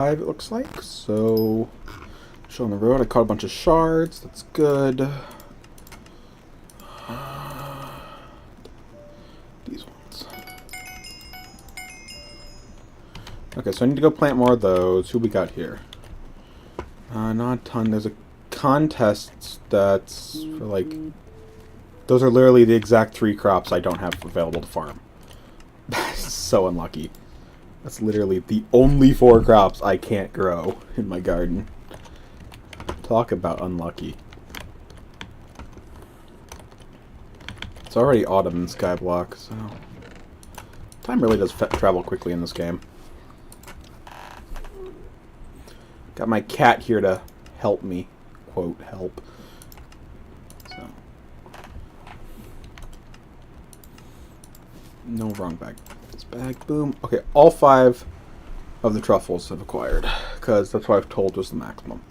It looks like. So, show on the road. I caught a bunch of shards. That's good. These ones. Okay, so I need to go plant more of those. Who we got here? Not a ton. There's a contest that's for like... Those are literally the exact 3 crops I don't have available to farm. That's so unlucky. That's literally the only 4 crops I can't grow in my garden. Talk about unlucky. It's already autumn in Skyblock, so... Time really does travel quickly in this game. Got my cat here to help me. Quote, help. So. No, wrong bag. This bag, boom. Okay, all 5 of the truffles have acquired, because that's what I've told was the maximum.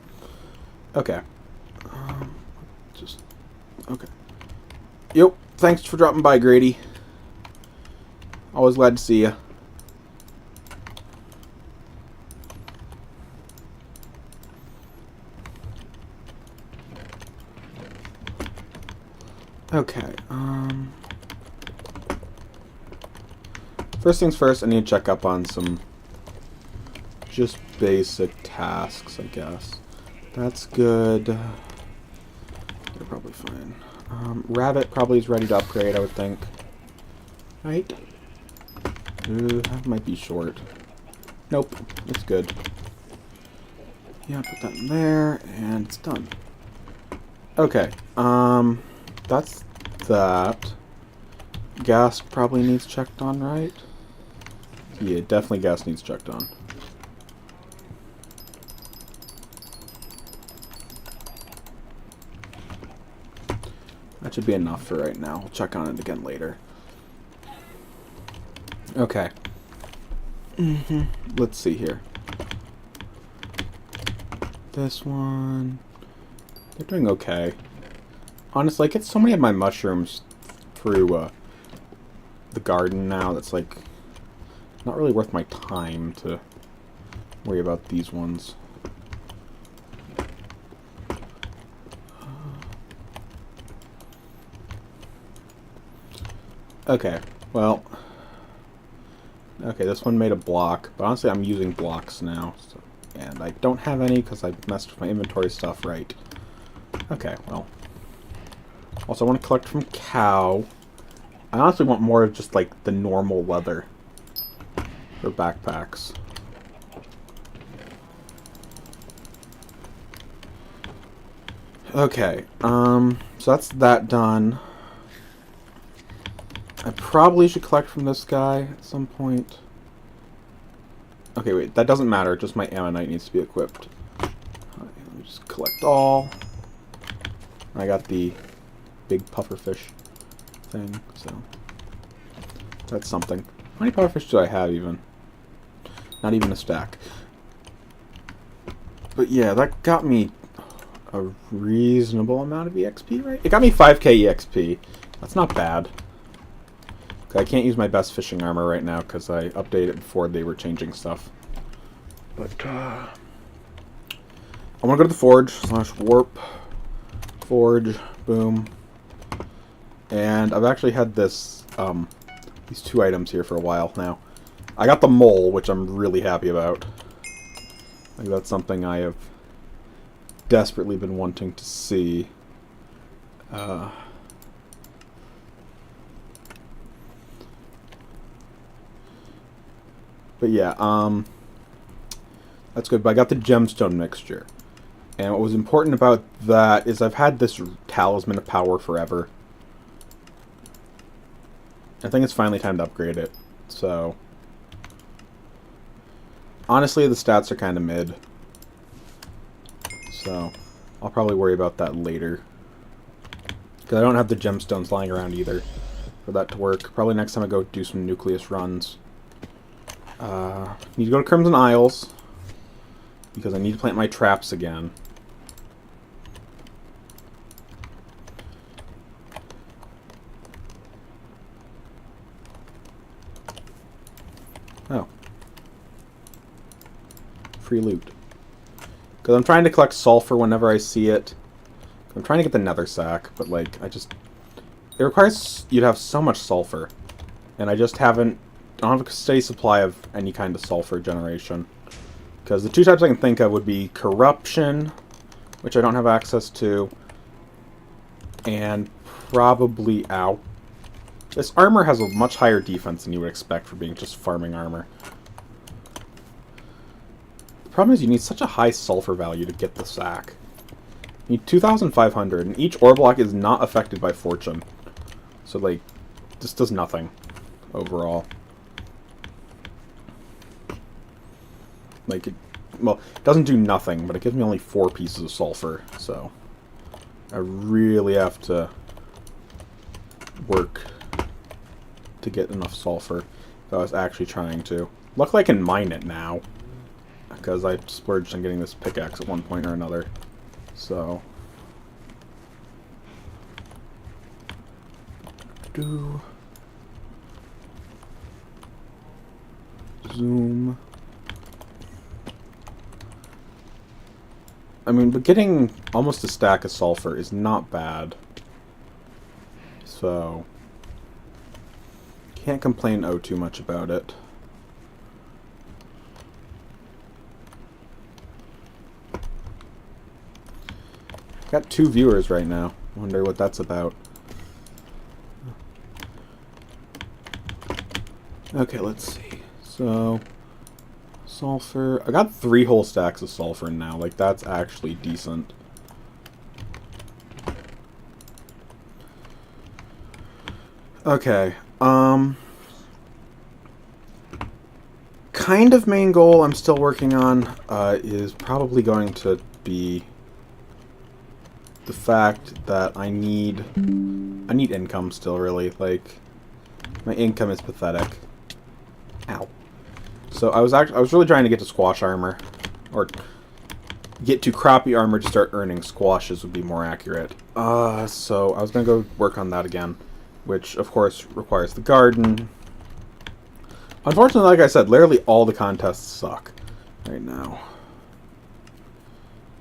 Okay. Okay. Yep, thanks for dropping by, Grady. Always glad to see you. Okay, first things first, I need to check up on some just basic tasks, I guess. That's good. They're probably fine. Rabbit probably is ready to upgrade, I would think. Right? That might be short. Nope, it's good. Yeah, put that in there, and it's done. Okay, that's that. Gas probably needs checked on, right? Yeah, definitely gas needs checked on. That should be enough for right now. We'll check on it again later. Okay. Let's see here. This one... They're doing okay. Honestly, I get so many of my mushrooms through the garden now that's like not really worth my time to worry about these ones. Okay, well, okay, this one made a block, but honestly I'm using blocks now, so, and I don't have any because I messed with my inventory stuff right. Okay, well. Also, I want to collect from cow. I honestly want more of just, like, the normal leather for backpacks. Okay, so that's that done. I probably should collect from this guy at some point. Okay, wait, that doesn't matter. Just my ammonite needs to be equipped. Right, let me just collect all. I got the big pufferfish thing, so that's something. How many pufferfish do I have even? Not even a stack. But yeah, that got me a reasonable amount of EXP, right? It got me 5k EXP. That's not bad. I can't use my best fishing armor right now because I updated it before they were changing stuff. But I want to go to the forge / warp. Forge, boom. And I've actually had this these 2 items here for a while now. I got the mole, which I'm really happy about. Like, that's something I have desperately been wanting to see. But yeah, that's good. But I got the gemstone mixture. And what was important about that is I've had this talisman of power forever. I think it's finally time to upgrade it. So, honestly, the stats are kind of mid. So, I'll probably worry about that later. Because I don't have the gemstones lying around either for that to work. Probably next time I go do some nucleus runs. Need to go to Crimson Isles. Because I need to plant my traps again. free loot. Because I'm trying to collect sulfur whenever I see it. I'm trying to get the nether sack, but like, it requires you to have so much sulfur. And I just I don't have a steady supply of any kind of sulfur generation. Because the two types I can think of would be corruption, which I don't have access to, and probably, ow. This armor has a much higher defense than you would expect for being just farming armor. The problem is you need such a high sulfur value to get the sack. You need 2,500, and each ore block is not affected by fortune. So, like, this does nothing overall. Like, it doesn't do nothing, but it gives me only 4 pieces of sulfur, so I really have to work to get enough sulfur if I was actually trying to. Luckily I can mine it now, because I splurged on getting this pickaxe at one point or another. So, zoom. I mean, but getting almost a stack of sulfur is not bad. So, can't complain too much about it. Got 2 viewers right now. Wonder what that's about. Okay, let's see. So, sulfur. I got 3 whole stacks of sulfur now. Like, that's actually decent. Okay. Kind of main goal I'm still working on is probably going to be the fact that I need income still, really. Like, my income is pathetic. Ow. So I was really trying to get to squash armor, or get to crappy armor to start earning squashes would be more accurate. So I was gonna go work on that again, which of course requires the garden. Unfortunately, like I said, literally all the contests suck right now.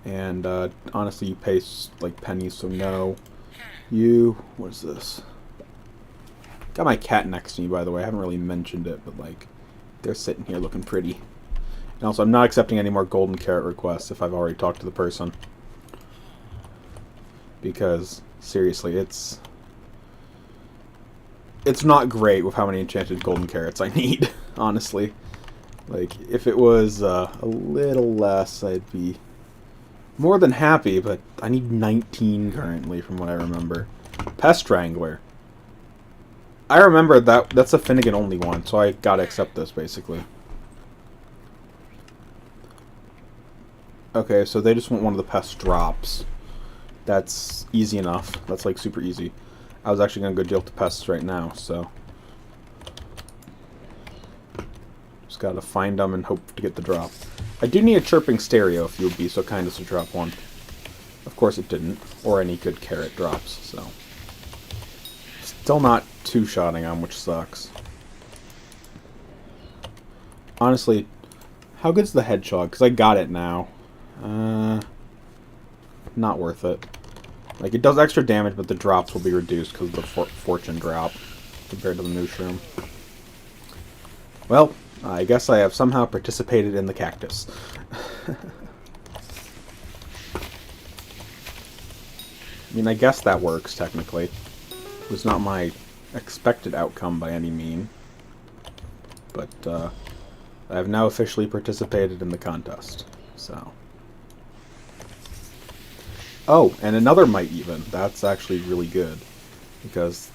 And honestly, you pay like pennies, so no. What is this? Got my cat next to me, by the way. I haven't really mentioned it, but like, they're sitting here looking pretty. And also, I'm not accepting any more golden carrot requests if I've already talked to the person. Because, seriously, it's not great with how many enchanted golden carrots I need, honestly. Like, if it was a little less, I'd be more than happy, but I need 19 currently, from what I remember. Pest Strangler. I remember that's a Finnegan only one, so I gotta accept this, basically. Okay, so they just want one of the pest drops. That's easy enough. That's, like, super easy. I was actually gonna go deal with the pests right now, so just gotta find them and hope to get the drop. I do need a chirping stereo if you would be so kind as to drop one. Of course it didn't, or any good carrot drops, so still not two-shotting on, which sucks. Honestly, how good's the hedgehog? Because I got it now. Not worth it. Like, it does extra damage, but the drops will be reduced because of the fortune drop compared to the mushroom. Well, I guess I have somehow participated in the cactus. I mean, I guess that works, technically. It was not my expected outcome by any mean. But, I have now officially participated in the contest. So. Oh, and another mite even. That's actually really good. Because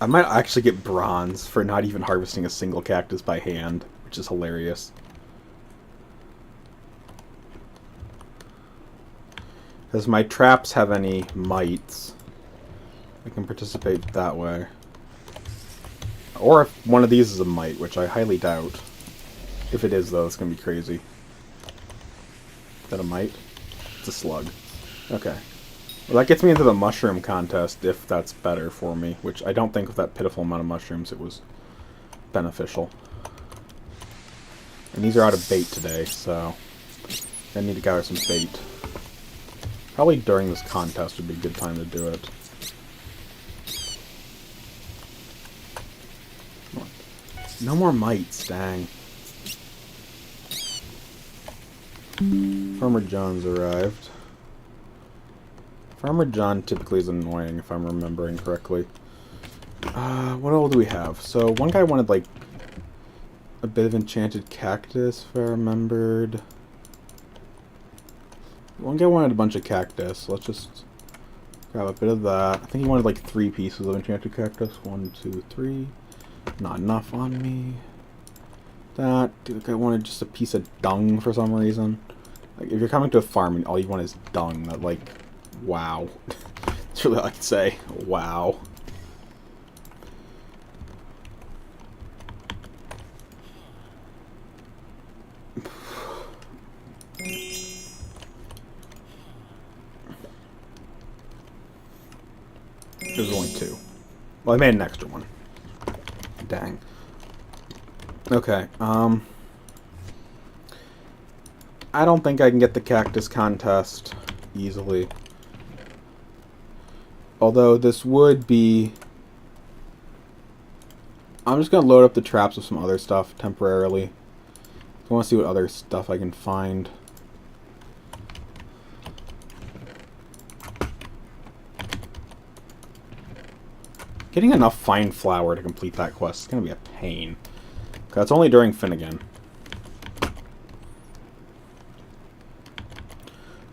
I might actually get bronze for not even harvesting a single cactus by hand, which is hilarious. Does my traps have any mites? I can participate that way. Or if one of these is a mite, which I highly doubt. If it is, though, it's going to be crazy. Is that a mite? It's a slug. Okay. Well, that gets me into the mushroom contest, if that's better for me. Which I don't think with that pitiful amount of mushrooms it was beneficial. And these are out of bait today, so I need to gather some bait. Probably during this contest would be a good time to do it. No more mites, dang. Farmer John's arrived. Farmer John typically is annoying, if I'm remembering correctly. What all do we have? So, one guy wanted, like, a bit of enchanted cactus, if I remembered. One guy wanted a bunch of cactus, so let's just grab a bit of that. I think he wanted, like, 3 pieces of enchanted cactus. 1, 2, 3. Not enough on me. That. Dude, the guy wanted just a piece of dung for some reason. Like, if you're coming to a farm and all you want is dung, that, like, wow. That's really all I can say. Wow. There's only 2. Well, I made an extra one. Dang. Okay, I don't think I can get the cactus contest easily. Although this would be... I'm just going to load up the traps with some other stuff temporarily. I want to see what other stuff I can find. Getting enough fine flour to complete that quest is going to be a pain. Because it's only during Finnegan.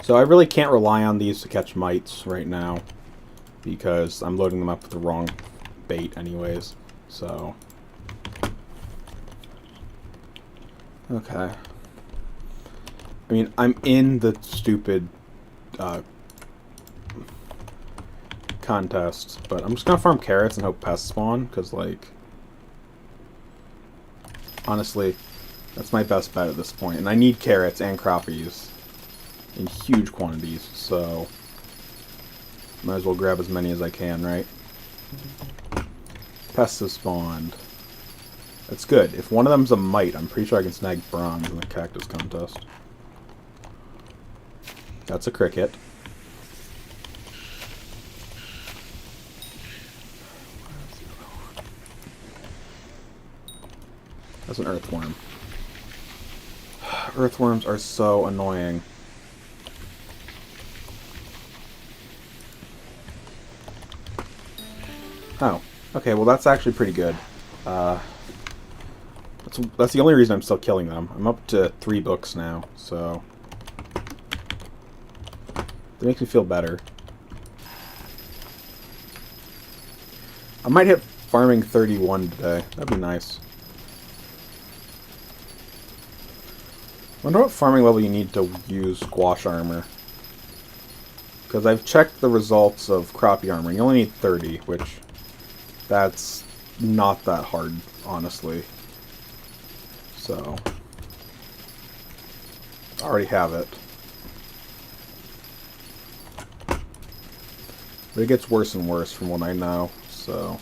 So I really can't rely on these to catch mites right now. Because I'm loading them up with the wrong bait anyways. So... okay. I mean, I'm in the stupid contest, but I'm just gonna farm carrots and hope pests spawn, because, like, honestly, that's my best bet at this point. And I need carrots and crappies in huge quantities, so might as well grab as many as I can, right? Pests have spawned. That's good. If one of them's a mite, I'm pretty sure I can snag bronze in the cactus contest. That's a cricket. That's an earthworm. Earthworms are so annoying. Oh. Okay, well that's actually pretty good. That's the only reason I'm still killing them. I'm up to 3 books now, so... that makes me feel better. I might hit farming 31 today. That'd be nice. Wonder what farming level you need to use squash armor. Because I've checked the results of crappie armor. You only need 30, which... that's not that hard, honestly. So... I already have it. But it gets worse and worse from what I know, so...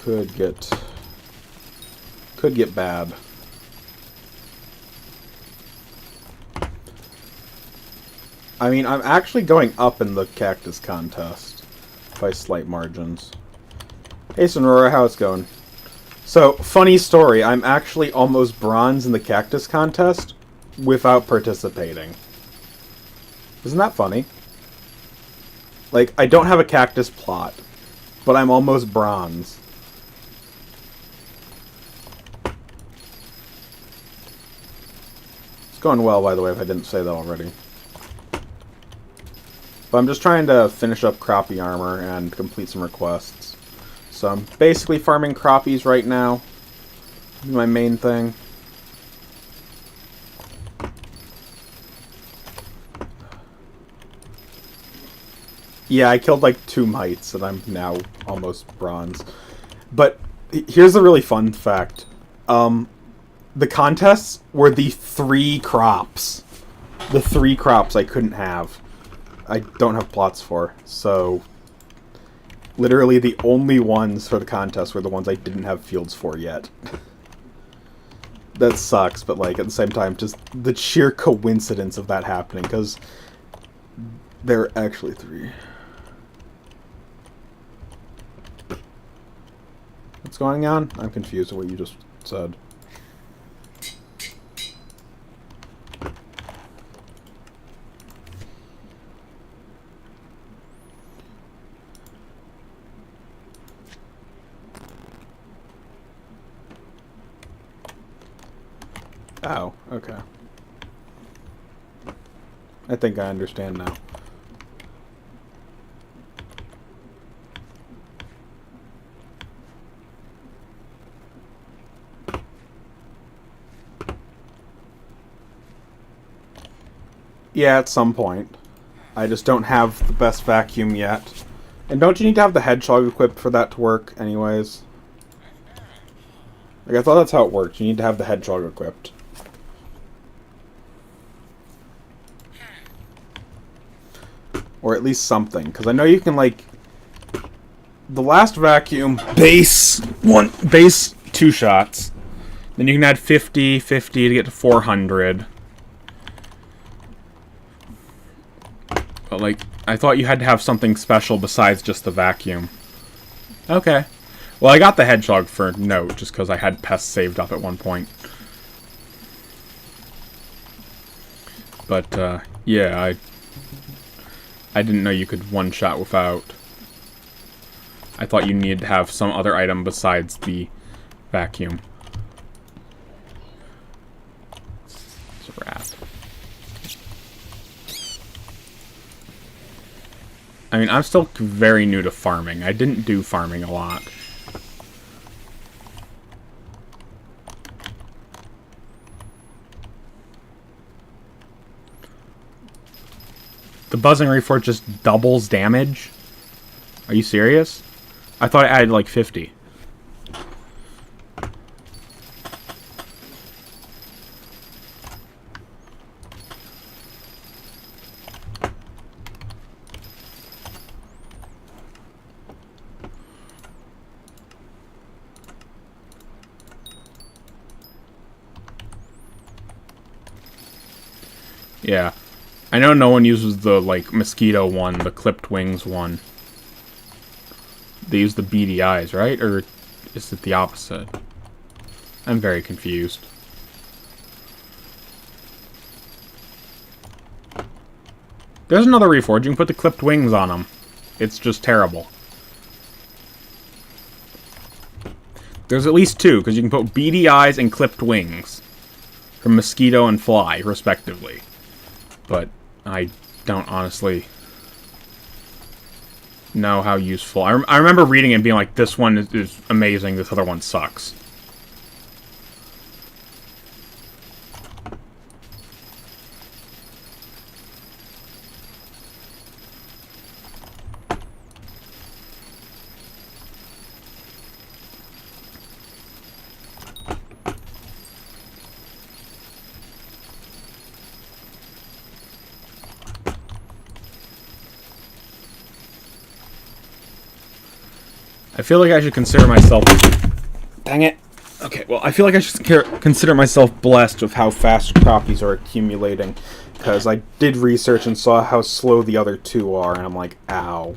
could get bad. I mean, I'm actually going up in the cactus contest by slight margins. Hey, Sonora, how's it going? So, funny story, I'm actually almost bronze in the cactus contest without participating. Isn't that funny? Like, I don't have a cactus plot, but I'm almost bronze. It's going well, by the way, if I didn't say that already. But I'm just trying to finish up crappie armor and complete some requests. So I'm basically farming crappies right now. My main thing. Yeah, I killed like 2 mites and I'm now almost bronze. But here's a really fun fact. The contests were the 3 crops. The 3 crops I couldn't have. I don't have plots for, so literally the only ones for the contest were the ones I didn't have fields for yet. that sucks, but like at the same time, just the sheer coincidence of that happening, because there are actually 3. What's going on? I'm confused with what you just said. Oh, okay. I think I understand now. Yeah, at some point. I just don't have the best vacuum yet. And don't you need to have the hedgehog equipped for that to work anyways? Like, I thought that's how it worked. You need to have the hedgehog equipped. Or at least something. Because I know you can, like... The last vacuum, base 2 shots. Then you can add 50 to get to 400. But, like, I thought you had to have something special besides just the vacuum. Okay. Well, I got the hedgehog for note, just because I had pests saved up at one point. But, yeah, I didn't know you could one-shot without. I thought you needed to have some other item besides the vacuum. It's a rat. I mean, I'm still very new to farming. I didn't do farming a lot. The buzzing reforge just doubles damage? Are you serious? I thought I added like 50. Yeah. I know no one uses the, like, mosquito one, the clipped wings one. They use the beady eyes, right? Or is it the opposite? I'm very confused. There's another reforge. You can put the clipped wings on them. It's just terrible. There's at least 2, because you can put beady eyes and clipped wings. From mosquito and fly, respectively. But I don't honestly know how useful. I remember reading it and being like, this one is amazing, this other one sucks. I feel like I should consider myself... Dang it. Okay, well, I feel like I should consider myself blessed with how fast crappies are accumulating. Because I did research and saw how slow the other 2 are, and I'm like, ow.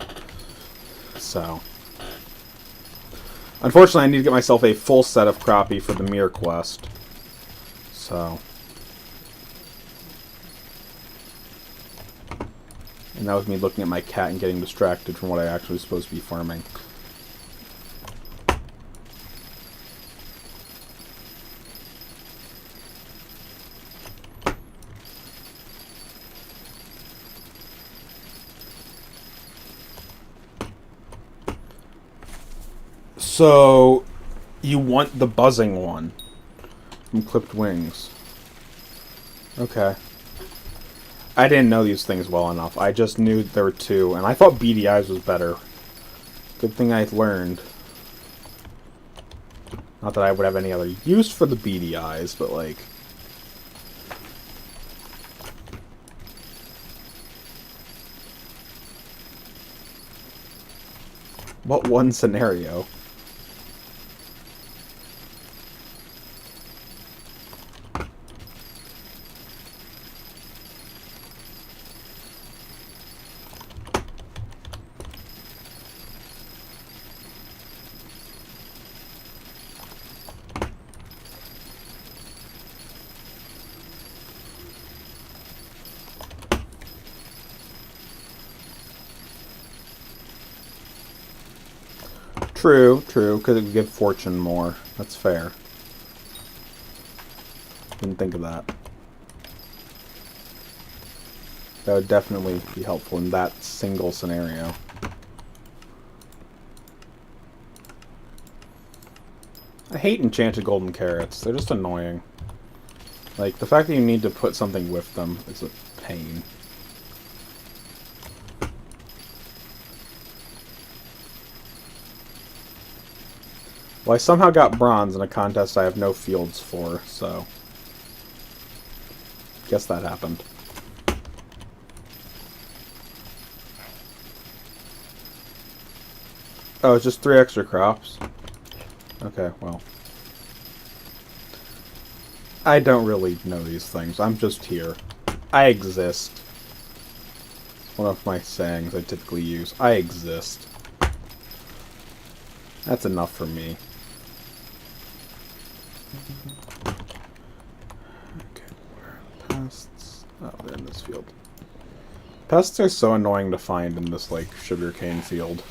So. Unfortunately, I need to get myself a full set of crappie for the mirror quest. So. And that was me looking at my cat and getting distracted from what I actually was supposed to be farming. So, you want the buzzing one from clipped wings. Okay. I didn't know these things well enough. I just knew there were 2, and I thought beady eyes was better. Good thing I learned. Not that I would have any other use for the beady eyes, but like... What one scenario? True, true, because it would give fortune more. That's fair. Didn't think of that. That would definitely be helpful in that single scenario. I hate enchanted golden carrots. They're just annoying. Like, the fact that you need to put something with them is a pain. Well, I somehow got bronze in a contest I have no fields for, so... guess that happened. Oh, it's just 3 extra crops? Okay, well. I don't really know these things. I'm just here. I exist. One of my sayings I typically use. I exist. That's enough for me. Okay, where are the pests? Oh, they're in this field. Pests are so annoying to find in this, like, sugarcane field.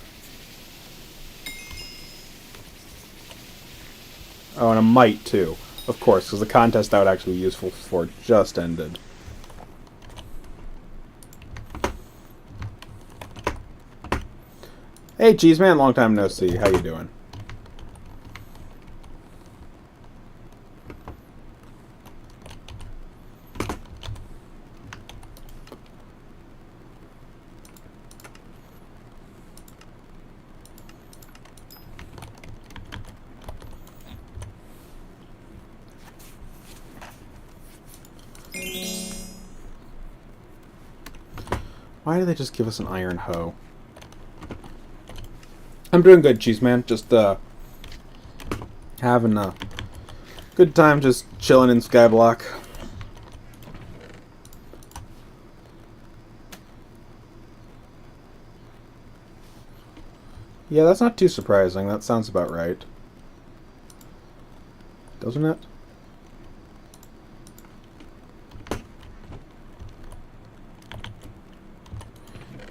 Oh, and a mite, too. Of course, because the contest that would actually be useful for just ended. Hey, Cheese Man, long time no see. How you doing? Why did they just give us an iron hoe? I'm doing good, Cheese Man. Just, having a good time just chilling in skyblock. Yeah, that's not too surprising. That sounds about right. Doesn't it?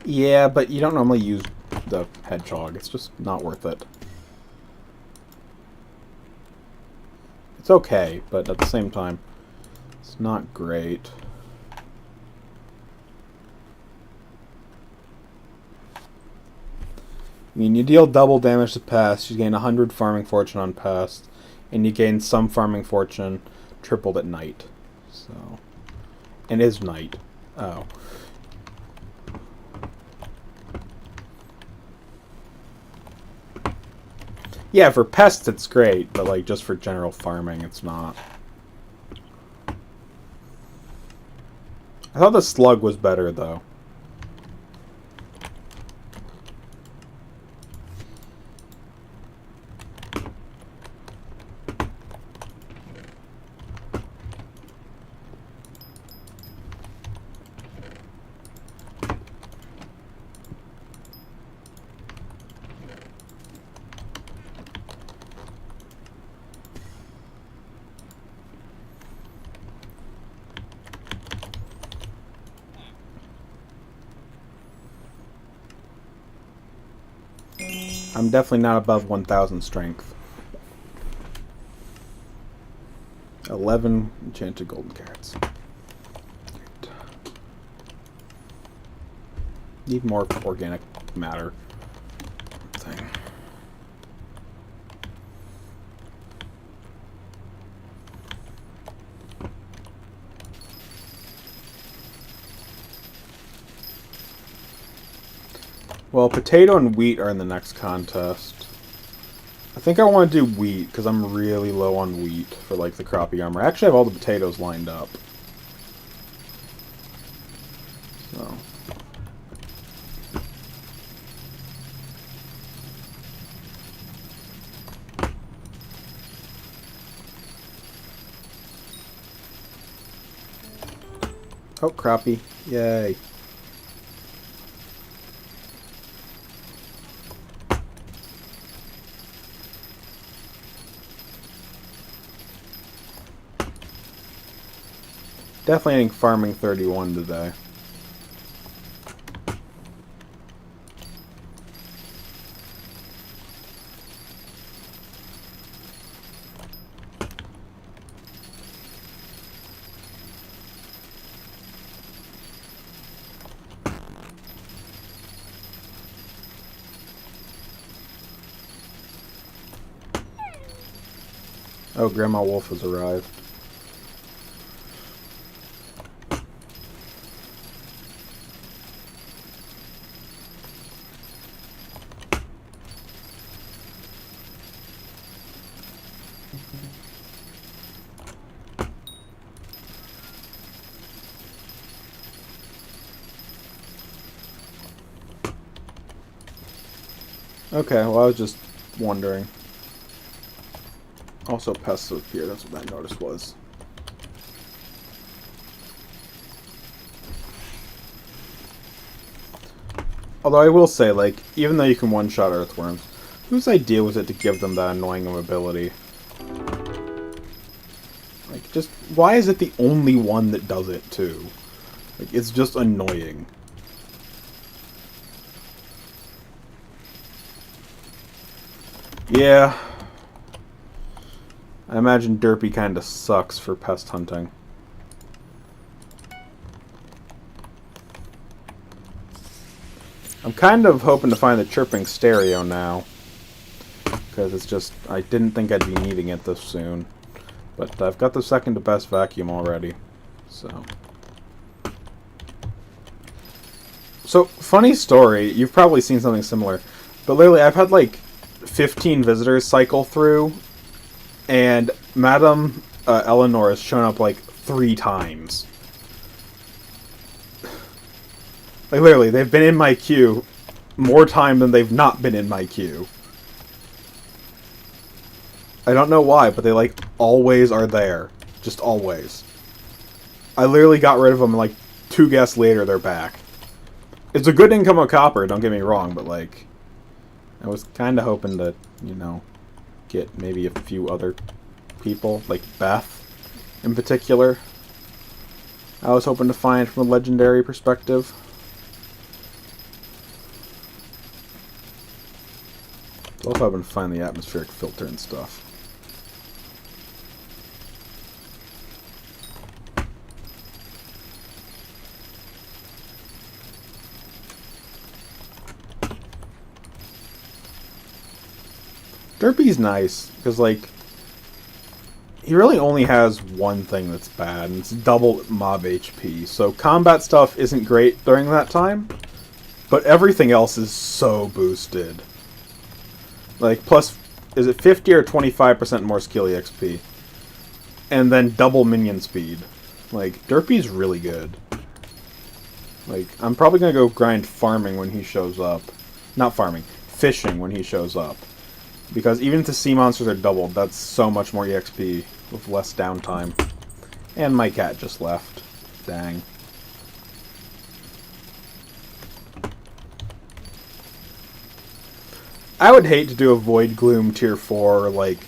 Yeah, but you don't normally use the hedgehog. It's just not worth it. It's okay, but at the same time, it's not great. I mean, you deal double damage to pests, you gain 100 farming fortune on pests, and you gain some farming fortune tripled at night. So, and it is night. Oh. Yeah, for pests it's great, but like just for general farming it's not. I thought the slug was better though. I'm definitely not above 1,000 strength. 11 enchanted golden carrots. Need more organic matter thing. Well, potato and wheat are in the next contest. I think I want to do wheat, because I'm really low on wheat for, like, the crappie armor. I actually have all the potatoes lined up. So. Oh, crappie. Yay. Definitely hitting farming 31 today. Oh, Grandma Wolf has arrived. Okay, well, I was just wondering. Also, pests appear. That's what that notice was. Although I will say, like, even though you can one-shot earthworms, whose idea was it to give them that annoying ability? Like, just, why is it the only one that does it, too? Like, it's just annoying. Yeah. I imagine Derpy kinda sucks for pest hunting. I'm kind of hoping to find the chirping stereo now. Because it's just, I didn't think I'd be needing it this soon. But I've got the second to best vacuum already. So, funny story, you've probably seen something similar. But lately I've had like 15 visitors cycle through. And Madame Eleanor has shown up like 3 times. Like, literally, they've been in my queue more time than they've not been in my queue. I don't know why, but they, like, always are there. Just always. I literally got rid of them, and, like, 2 guests later, they're back. It's a good income of copper, don't get me wrong, but, like, I was kind of hoping to, you know, get maybe a few other people, like Beth, in particular. I was hoping to find from a legendary perspective. Also hoping to find the atmospheric filter and stuff. Derpy's nice, because, like, he really only has one thing that's bad, and it's double mob HP. So combat stuff isn't great during that time, but everything else is so boosted. Like, plus, is it 50 or 25% more skill EXP? And then double minion speed. Like, Derpy's really good. Like, I'm probably gonna go grind farming when he shows up. Not farming, fishing when he shows up. Because even if the sea monsters are doubled, that's so much more EXP with less downtime. And my cat just left. Dang. I would hate to do a Void Gloom tier 4, like,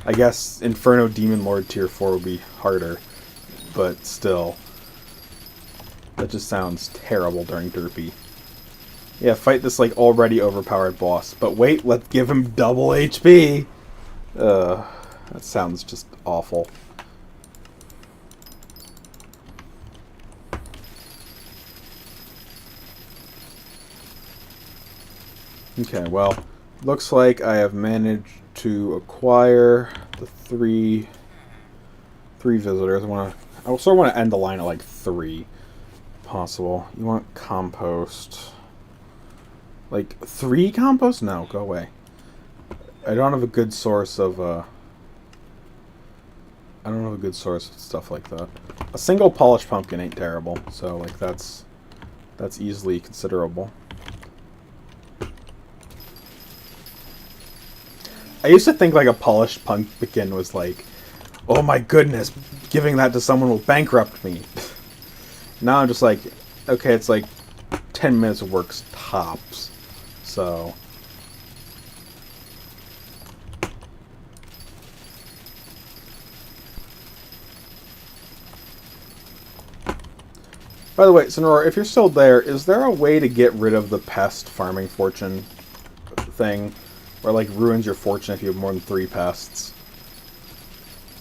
I guess Inferno Demon Lord tier 4 would be harder, but still. That just sounds terrible during Derpy. Yeah, fight this, like, already overpowered boss, but wait, let's give him double HP! That sounds just awful. Okay, well, looks like I have managed to acquire the three visitors. I also want to end the line at like 3 possible. You want compost. Like 3 compost? No, go away. I don't have a good source of I don't have a good source of stuff like that. A single polished pumpkin ain't terrible, so like that's easily considerable. I used to think like a polished pumpkin was like, oh my goodness, giving that to someone will bankrupt me. Now I'm just like, okay, it's like 10 minutes of work's tops. So by the way, Sonora, if you're still there, is there a way to get rid of the pest farming fortune thing? Or, like, ruins your fortune if you have more than 3 pests?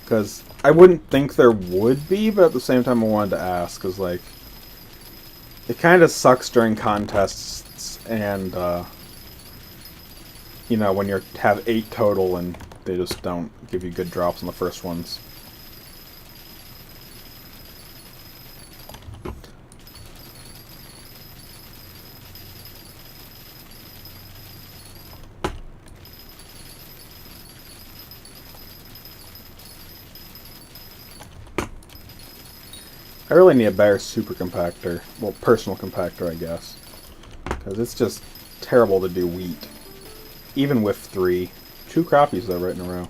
Because I wouldn't think there would be, but at the same time I wanted to ask, because, like, it kind of sucks during contests and, you know, when you have 8 total and They just don't give you good drops on the first ones. I really need a better super compactor. Well, personal compactor, I guess. Because it's just terrible to do wheat. Even with 3. 2 crappies, though, right in a row.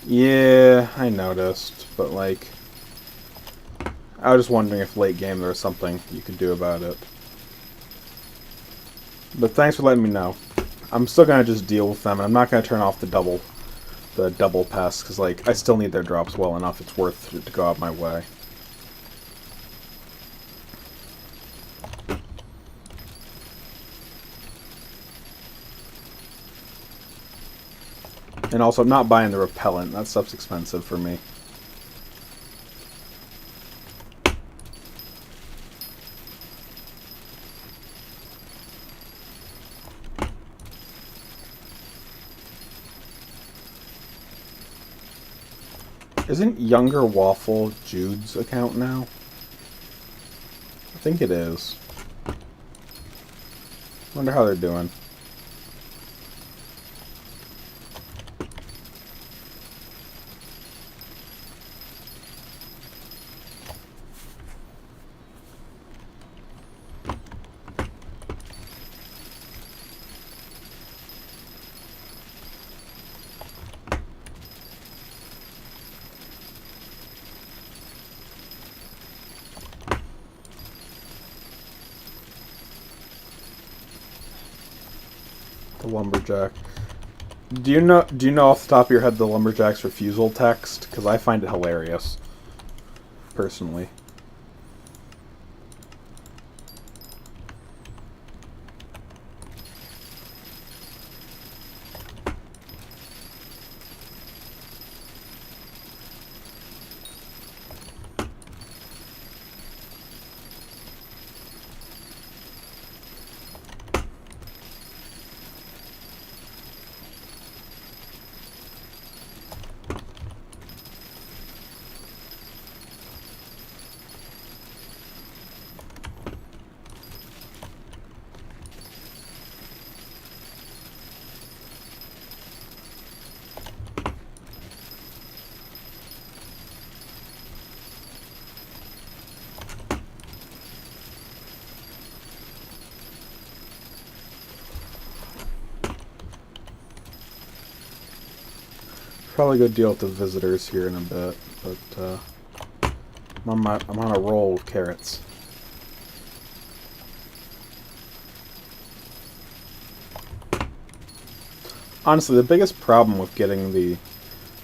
Yeah, I noticed. But, like... I was just wondering if late game there was something you could do about it. But thanks for letting me know. I'm still going to just deal with them, and I'm not going to turn off the double pests, because, like, I still need their drops well enough. It's worth it to go out my way. And also, I'm not buying the repellent. That stuff's expensive for me. Isn't Younger Waffle Jude's account now? I think it is. Wonder how they're doing. The lumberjack. Do you know off the top of your head the lumberjack's refusal text? Because I find it hilarious, personally. Probably go deal with the visitors here in a bit, but I'm on a roll with carrots. Honestly, the biggest problem with getting the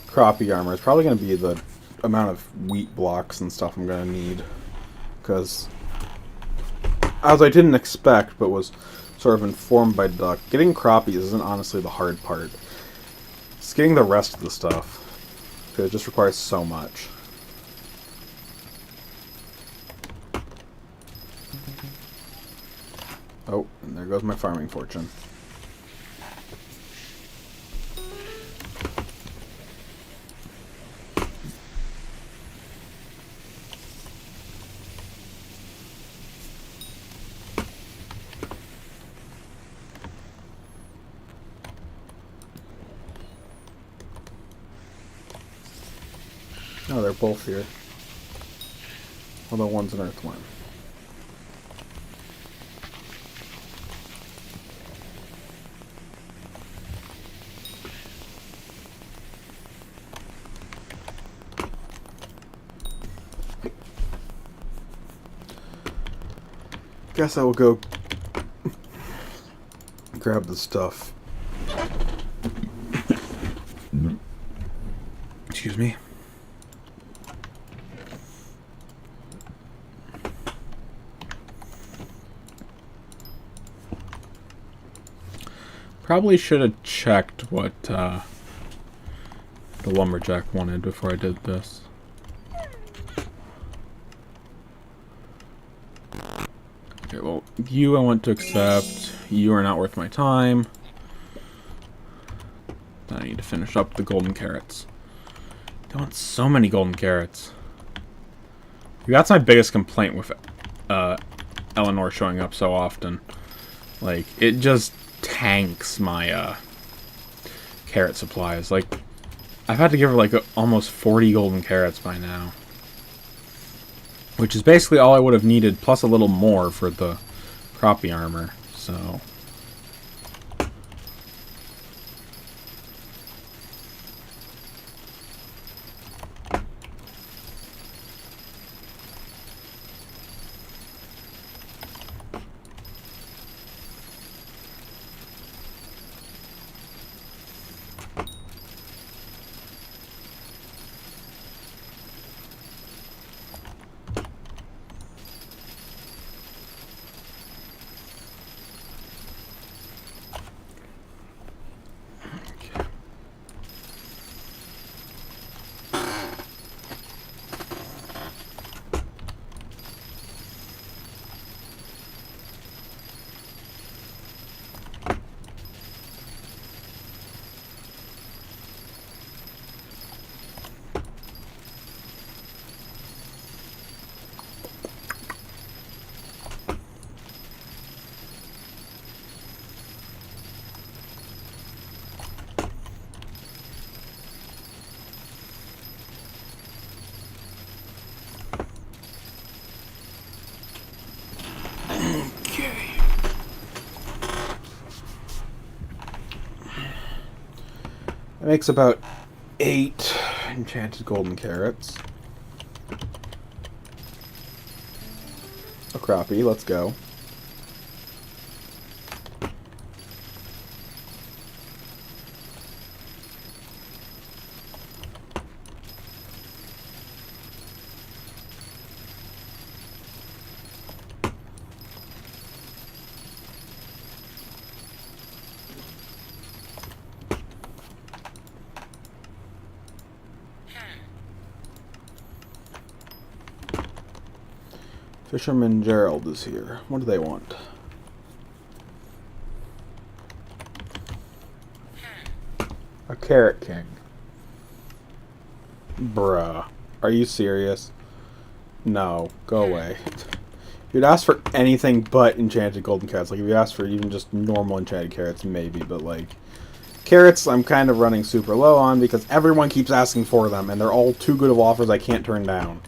crappie armor is probably going to be the amount of wheat blocks and stuff I'm going to need. Because, as I didn't expect, but was sort of informed by Duck, getting crappies isn't honestly the hard part. It's getting the rest of the stuff. It just requires so much. Oh, and there goes my farming fortune. Oh, they're both here. Although one's an earthworm. Guess I will go grab the stuff. Excuse me. Probably should have checked what the lumberjack wanted before I did this. Okay, well, you I want to accept. You are not worth my time. I need to finish up the golden carrots. I want so many golden carrots. That's my biggest complaint with Eleanor showing up so often. Like, it just tanks my carrot supplies. Like, I've had to give her like almost 40 golden carrots by now. Which is basically all I would have needed, plus a little more for the crappie armor. So... It makes about 8 enchanted golden carrots. A crappie, let's go. Fisherman Gerald is here. What do they want? A Carrot King. Bruh. Are you serious? No. Go away. You'd ask for anything but enchanted golden carrots. Like, if you asked for even just normal enchanted carrots, maybe. But, like, carrots I'm kind of running super low on because everyone keeps asking for them. And they're all too good of offers I can't turn down.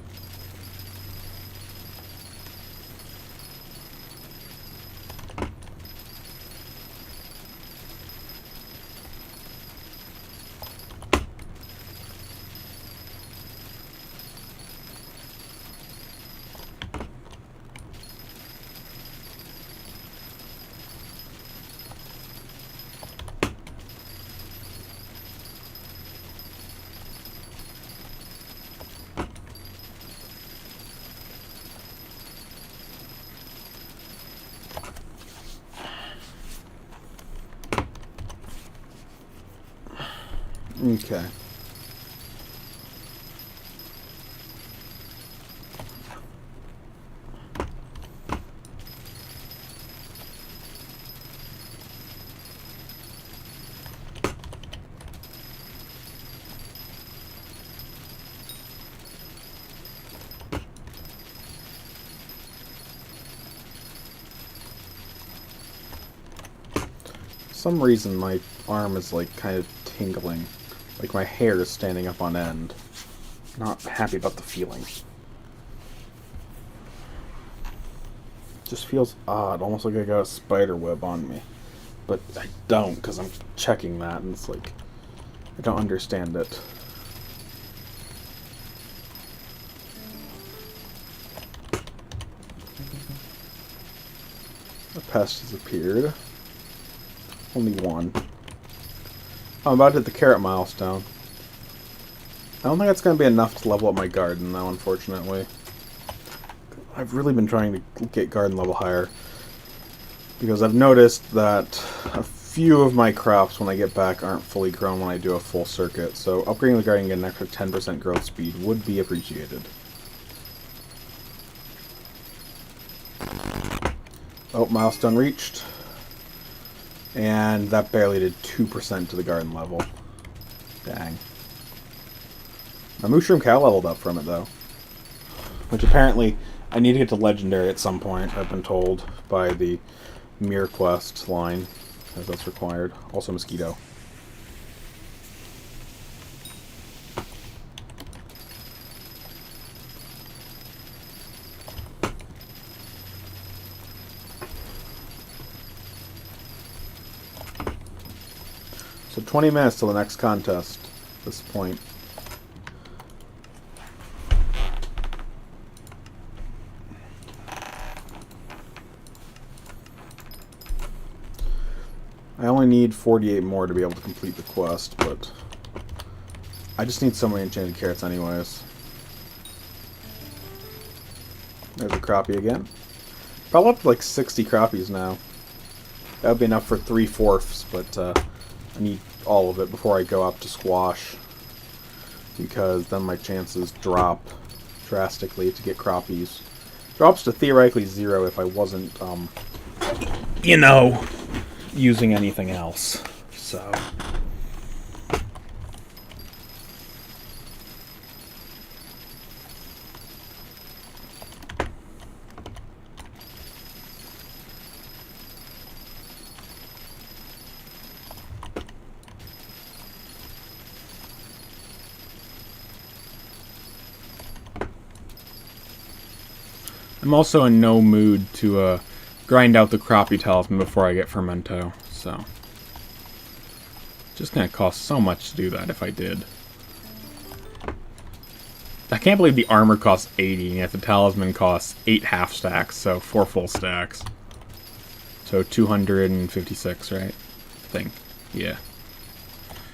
Okay. For some reason my arm is like kind of tingling. Like my hair is standing up on end. Not happy about the feeling. Just feels odd, almost like I got a spider web on me. But I don't, because I'm checking that, and it's like, I don't understand it. A pest has appeared. Only one. I'm about to hit the carrot milestone. I don't think that's going to be enough to level up my garden, though, unfortunately. I've really been trying to get garden level higher. Because I've noticed that a few of my crops, when I get back, aren't fully grown when I do a full circuit. So upgrading the garden and getting an extra 10% growth speed would be appreciated. Oh, milestone reached. And that barely did 2% to the garden level. Dang. My mushroom cow leveled up from it, though. Which apparently I need to get to legendary at some point, I've been told, by the Mirror Quest line, as that's required. Also mosquito. So 20 minutes till the next contest at this point. I only need 48 more to be able to complete the quest, but I just need so many enchanted carrots anyways. There's a crappie again. Probably up to like 60 crappies now. That would be enough for 3/4, but I need all of it before I go up to squash, because then my chances drop drastically to get crappies. Drops to theoretically 0 if I wasn't, you know, using anything else. So I'm also in no mood to grind out the crappie talisman before I get Fermento, so just gonna cost so much to do that if I did. I can't believe the armor costs 80, and yet the talisman costs 8 half stacks, so 4 full stacks. So 256, right? I think. Yeah.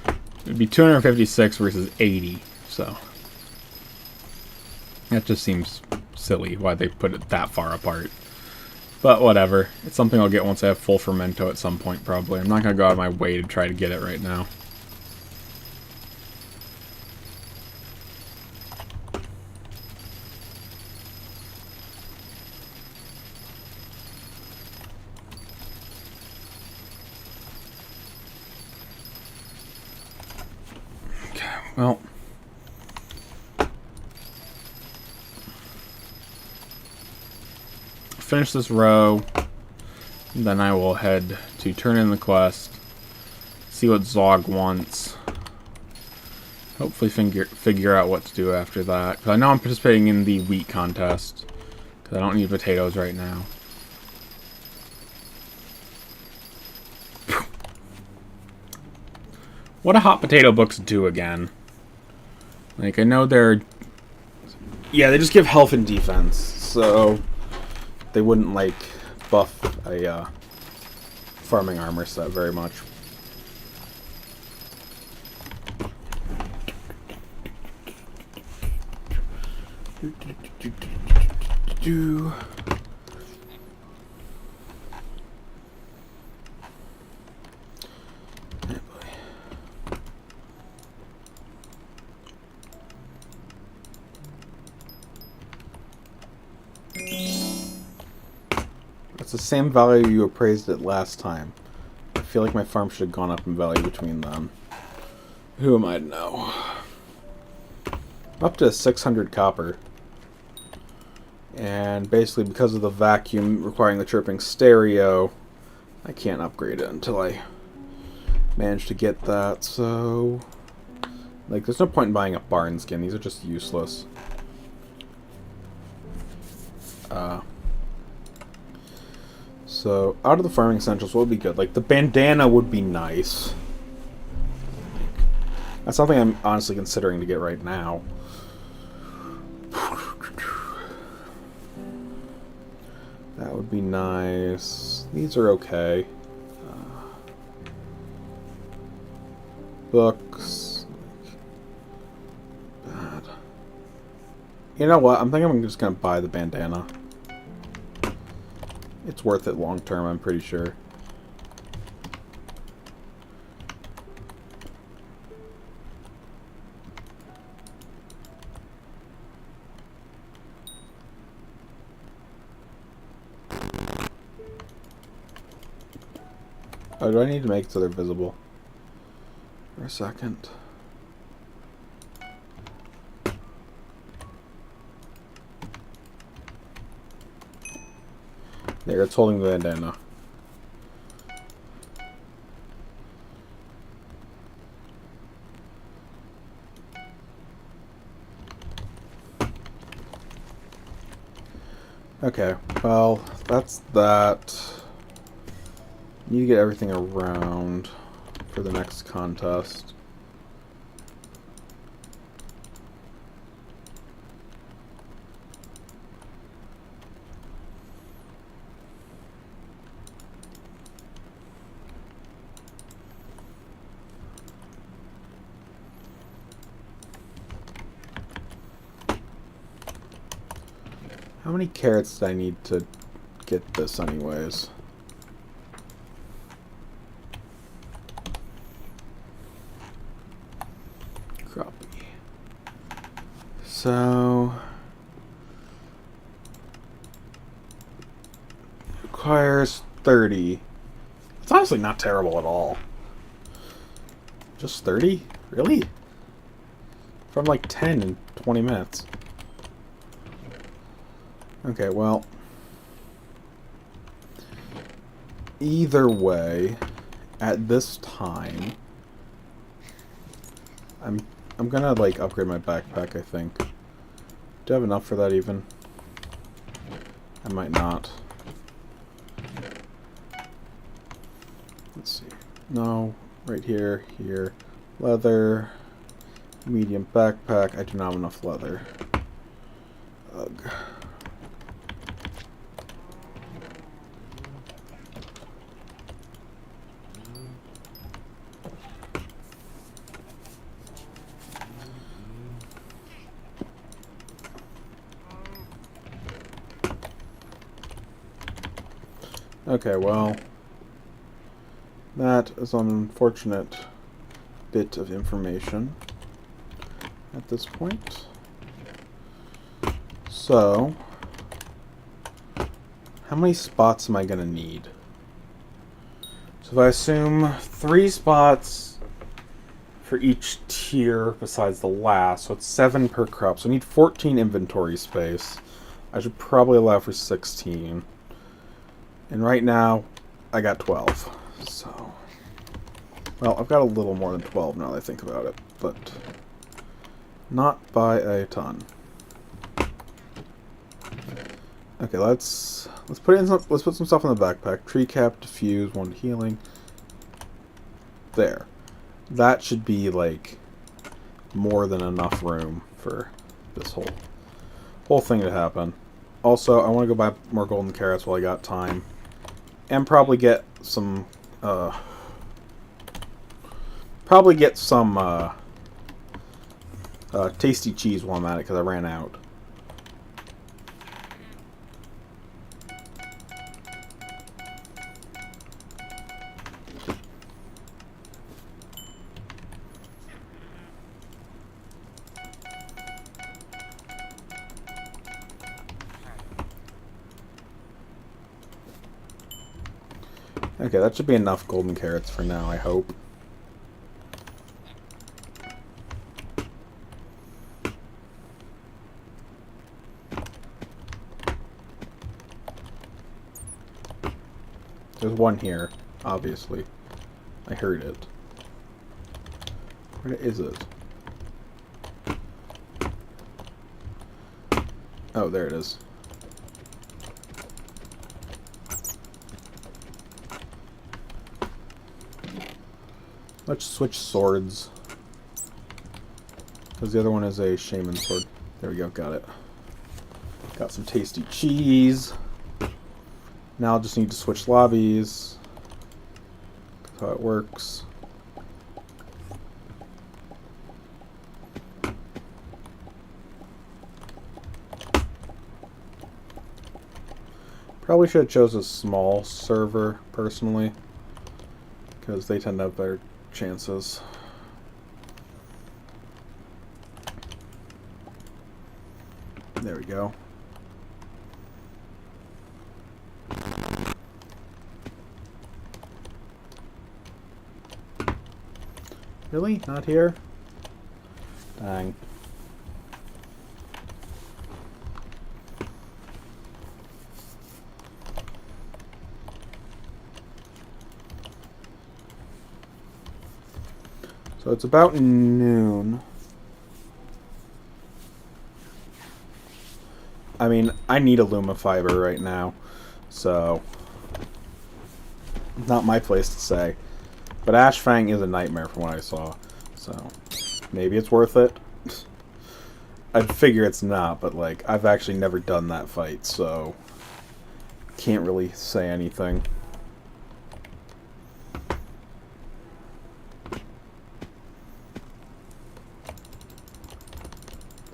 It would be 256 versus 80, so that just seems silly why they put it that far apart. But whatever. It's something I'll get once I have full Fermento at some point, probably. I'm not going to go out of my way to try to get it right now. Okay, well, finish this row, then I will head to turn in the quest, see what Zog wants, hopefully figure out what to do after that, because I know I'm participating in the wheat contest, because I don't need potatoes right now. What do hot potato books do again? Like, I know they're... Yeah, they just give health and defense, so they wouldn't, like, buff a farming armor set very much. It's the same value you appraised it last time. I feel like my farm should have gone up in value between them. Who am I to know? Up to 600 copper. And basically because of the vacuum requiring the chirping stereo, I can't upgrade it until I manage to get that, so... Like, there's no point in buying a barn skin. These are just useless. So, out of the farming essentials, what would be good? Like, the bandana would be nice. That's something I'm honestly considering to get right now. That would be nice. These are okay. Books. Bad. You know what? I'm thinking I'm just going to buy the bandana. It's worth it long term, I'm pretty sure. Oh, do I need to make it so they're visible? For a second. There, it's holding the bandana. Okay, well, that's that. Need to get everything around for the next contest. How many carrots do I need to get this anyways? Crappie. So requires 30. It's honestly not terrible at all. Just 30? Really? From like 10 in 20 minutes. Okay, well, either way, at this time, I'm gonna like upgrade my backpack, I think. Do I have enough for that even? I might not. Let's see. No, right here, here. Leather, medium backpack. I do not have enough leather. Ugh. Okay, well, that is an unfortunate bit of information at this point. So, how many spots am I going to need? So if I assume 3 spots for each tier besides the last, so it's 7 per crop. So I need 14 inventory space. I should probably allow for 16. And right now, I got 12. So, well, I've got a little more than 12 now that I think about it, but not by a ton. Okay, let's put some stuff in the backpack. Tree cap, diffuse, 1 healing. There. That should be like more than enough room for this whole thing to happen. Also, I want to go buy more golden carrots while I got time. And probably get some tasty cheese while I'm at it, because I ran out. Okay, that should be enough golden carrots for now, I hope. There's one here, obviously. I heard it. Where is it? Oh, there it is. Let's switch swords. Because the other one is a shaman sword. There we go, got it. Got some tasty cheese. Now I'll just need to switch lobbies. That's how it works. Probably should have chose a small server, personally. Because they tend to have better chances. There we go. Really? Not here? Dang. So it's about noon. I mean, I need a Luma fiber right now, so not my place to say. But Ash Fang is a nightmare from what I saw, so maybe it's worth it. I'd figure it's not, but like I've actually never done that fight, so can't really say anything.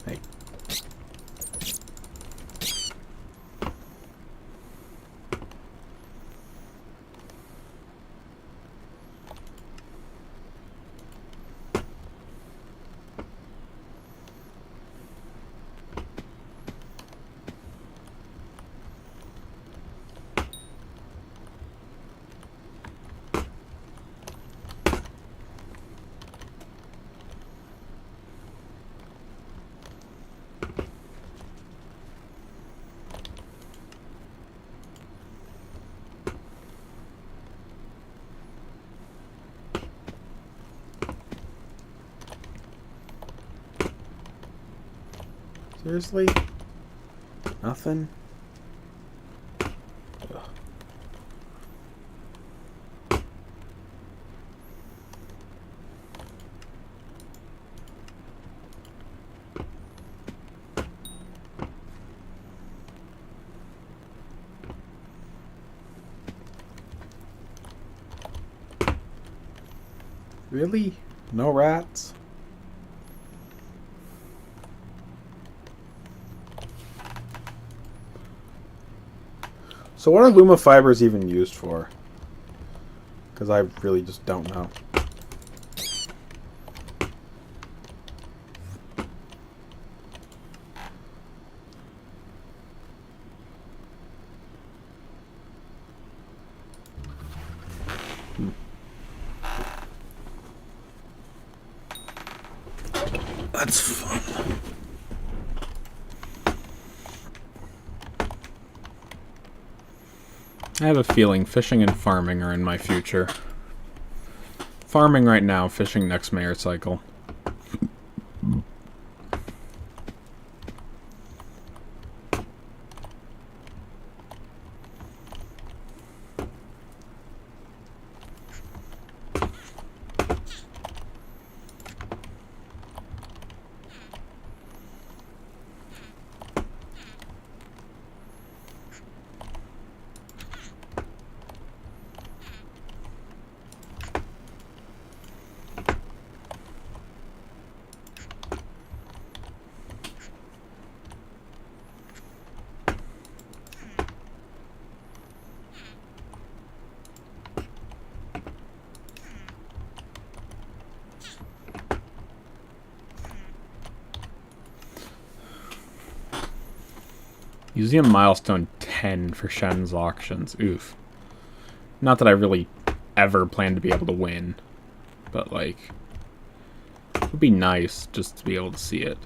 Hey. Seriously? Nothing? Ugh. Really? No rats? So what are Luma fibers even used for? Because I really just don't know. That's fun. I have a feeling fishing and farming are in my future. Farming right now, fishing next mayor cycle. Museum milestone 10 for Shen's auctions. Oof. Not that I really ever plan to be able to win, but like, it would be nice just to be able to see it.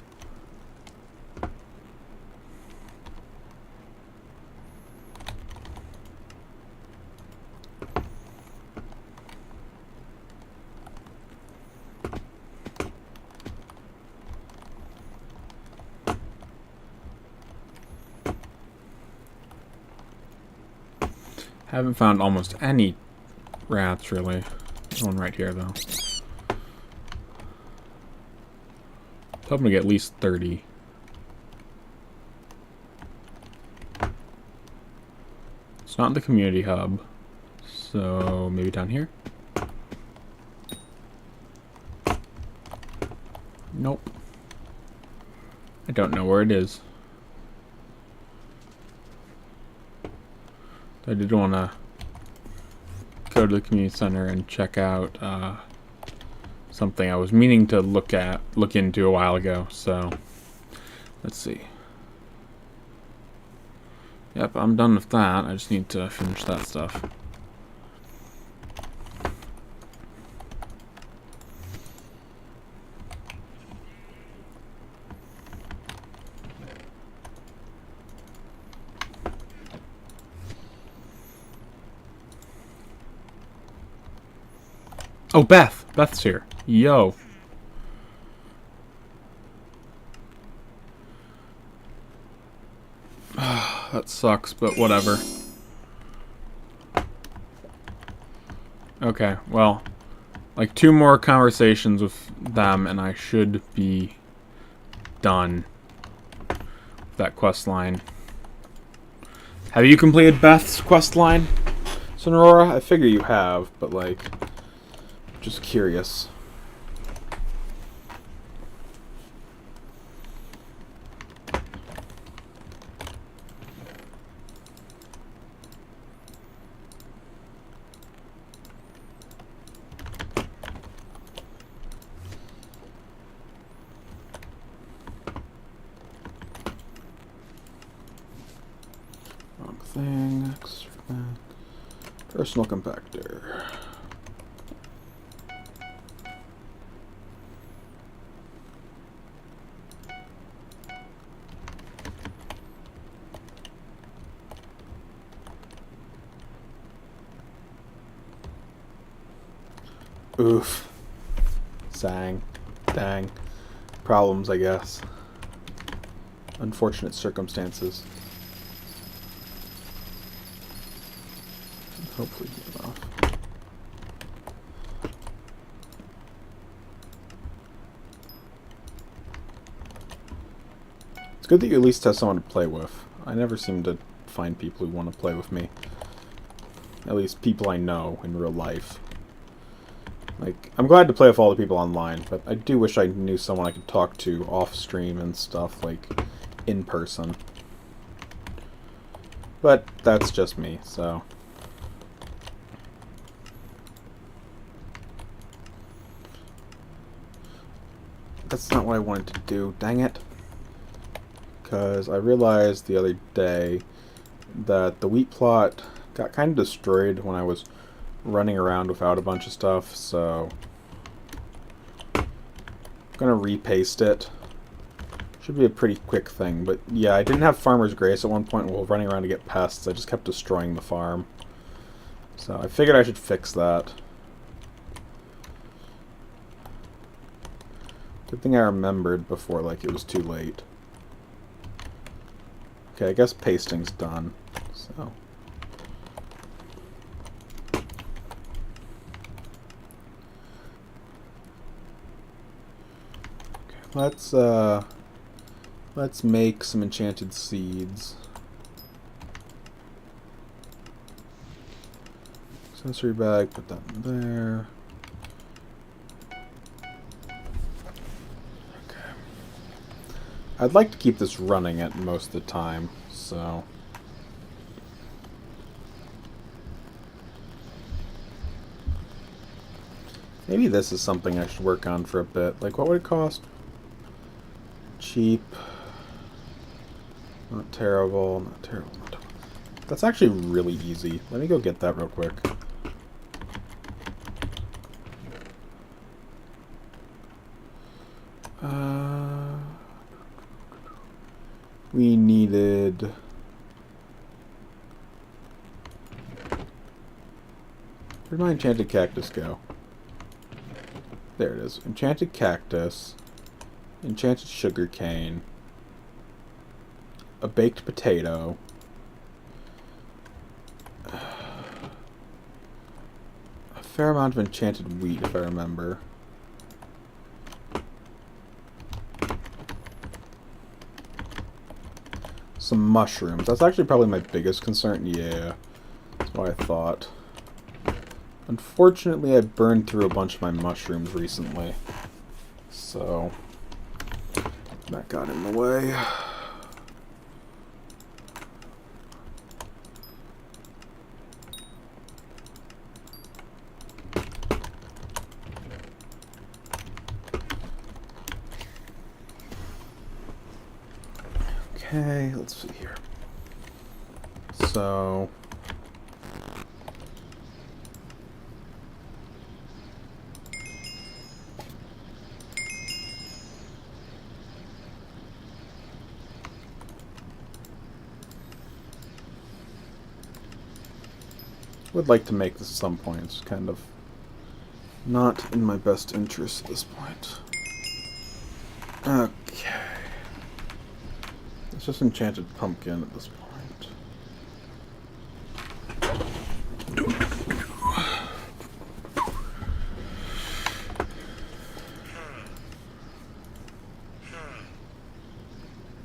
Haven't found almost any rats, really. One right here, though. Hoping to get at least 30. It's not in the community hub, so maybe down here? Nope. I don't know where it is. I did want to go to the community center and check out something I was meaning to look into a while ago. So let's see. Yep, I'm done with that. I just need to finish that stuff. Oh, Beth! Beth's here. Yo. That sucks, but whatever. Okay, well, like 2 more conversations with them and I should be done with that quest line. Have you completed Beth's quest line, Sonora? I figure you have, but like, just curious. Wrong thing. Personal compactor. Oof. Sang. Dang. Problems, I guess. Unfortunate circumstances. Hopefully get enough. It's good that you at least have someone to play with. I never seem to find people who want to play with me. At least people I know in real life. Like, I'm glad to play with all the people online, but I do wish I knew someone I could talk to off stream and stuff, like, in person. But that's just me, so... That's not what I wanted to do, dang it. Because I realized the other day that the wheat plot got kind of destroyed when I was running around without a bunch of stuff, so I'm gonna repaste it. Should be a pretty quick thing, but yeah, I didn't have Farmer's Grace at one point while running around to get pests. I just kept destroying the farm. So I figured I should fix that. Good thing I remembered before, like, it was too late. Okay, I guess pasting's done, so... Okay, let's make some enchanted seeds. Sensory bag, put that in there. I'd like to keep this running at most of the time, so... Maybe this is something I should work on for a bit. Like, what would it cost? Cheap. Not terrible, not terrible, not terrible. That's actually really easy. Let me go get that real quick. We needed... Where'd my enchanted cactus go? There it is. Enchanted cactus. Enchanted sugar cane. A baked potato. A fair amount of enchanted wheat, if I remember. Some mushrooms. That's actually probably my biggest concern. Yeah, that's what I thought. Unfortunately, I burned through a bunch of my mushrooms recently. So, that got in the way. Okay, let's see here. So... would like to make this at some point. It's kind of Not in my best interest at this point. Okay. It's just enchanted pumpkin at this point.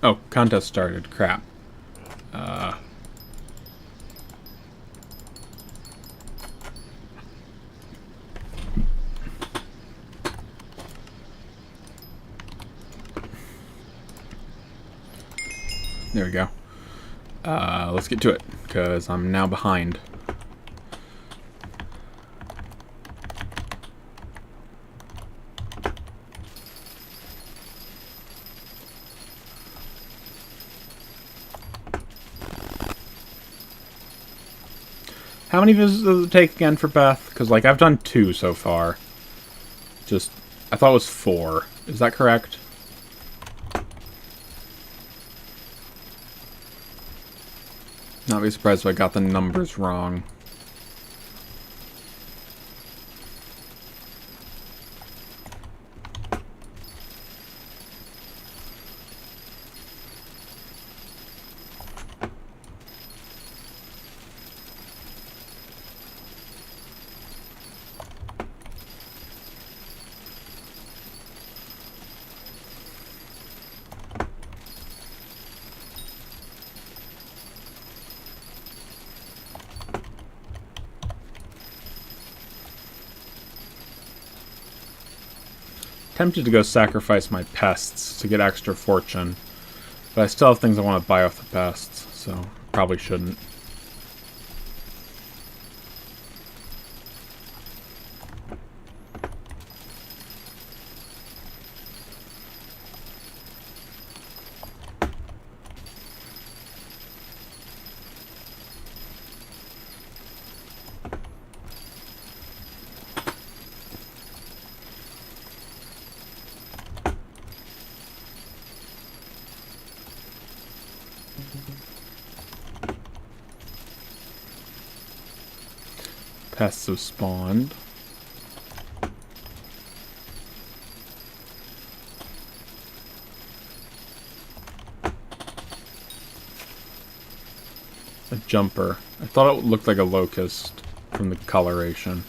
Oh, contest started. Crap. There we go. Let's get to it, because I'm now behind. How many visits does it take again for Beth? Because, like, I've done 2 so far. Just, I thought it was 4. Is that correct? Not be surprised if I got the numbers wrong. Tempted to go sacrifice my pests to get extra fortune, but I still have things I want to buy off the pests, so probably shouldn't. Pests have spawned. A jumper. I thought it looked like a locust from the coloration.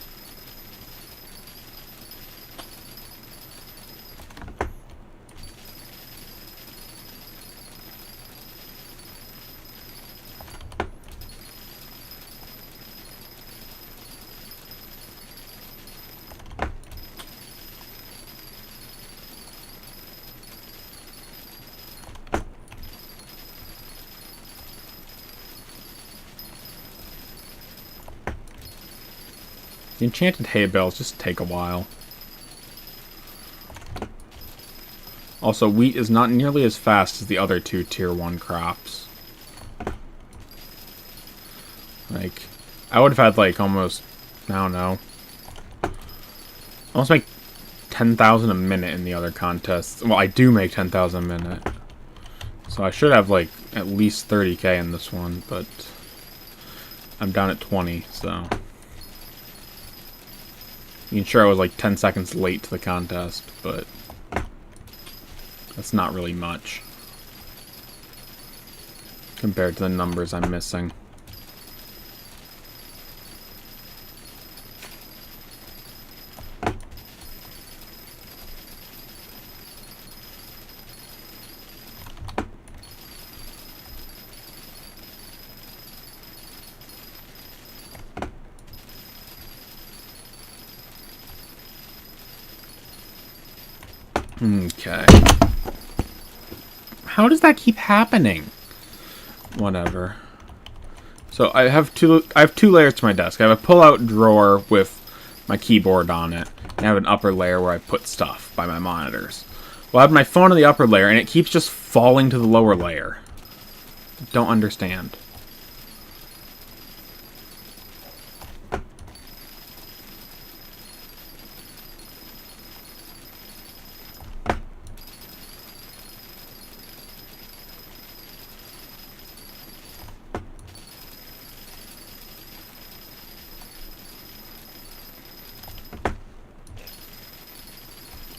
The enchanted hay bales just take a while. Also, wheat is not nearly as fast as the other 2 tier 1 crops. Like, I would have had like almost, I don't know, almost make 10,000 a minute in the other contests. Well, I do make 10,000 a minute. So I should have like at least 30k in this one, but I'm down at 20, so... You can sure I was like 10 seconds late to the contest, but that's not really much compared to the numbers I'm missing. Okay. How does that keep happening? Whatever. So I have two layers to my desk. I have a pull-out drawer with my keyboard on it, and I have an upper layer where I put stuff by my monitors. Well, I have my phone in the upper layer, and it keeps just falling to the lower layer. Don't understand.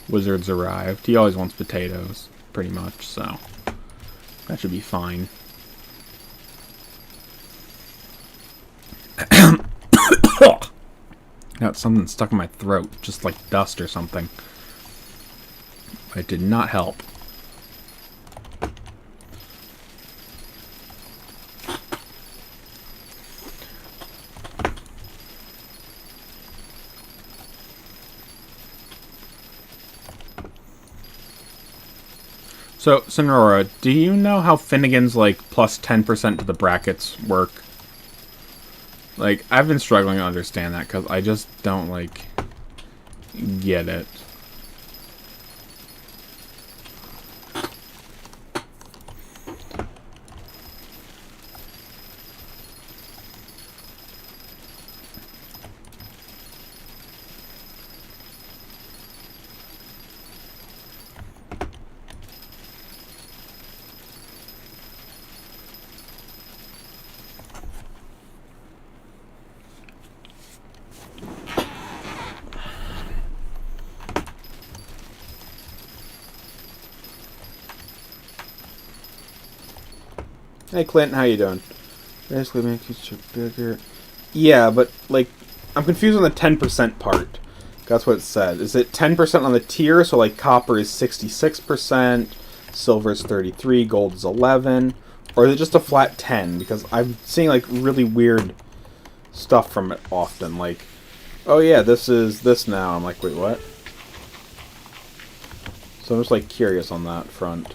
Wizard's arrived. He always wants potatoes, pretty much, so that should be fine. Got something stuck in my throat, just like dust or something. It did not help. So, Sonora, do you know how Finnegan's, like, plus 10% to the brackets work? Like, I've been struggling to understand that, because I just don't, like, get it. Hey Clint, how you doing? Basically make each bigger. Yeah, but like, I'm confused on the 10% part. That's what it said. Is it 10% on the tier? So like, copper is 66%, silver is 33%, gold is 11%, or is it just a flat 10? Because I'm seeing like really weird stuff from it often. Like, oh yeah, this is this now. I'm like, wait, what? So I'm just like curious on that front.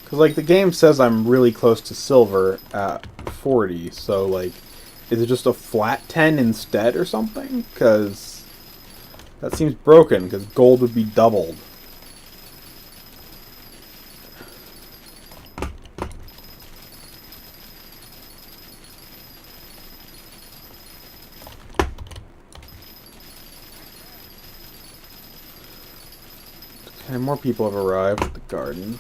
Because, like, the game says I'm really close to silver at 40, so, like, is it just a flat 10 instead or something? Because that seems broken, because gold would be doubled. Okay, more people have arrived at the garden.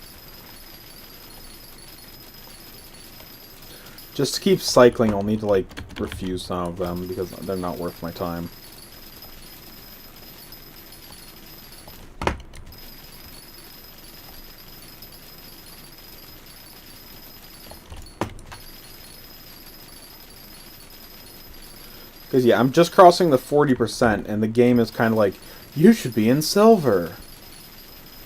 Just to keep cycling, I'll need to, like, refuse some of them, because they're not worth my time. Because, yeah, I'm just crossing the 40%, and the game is kind of like, you should be in silver.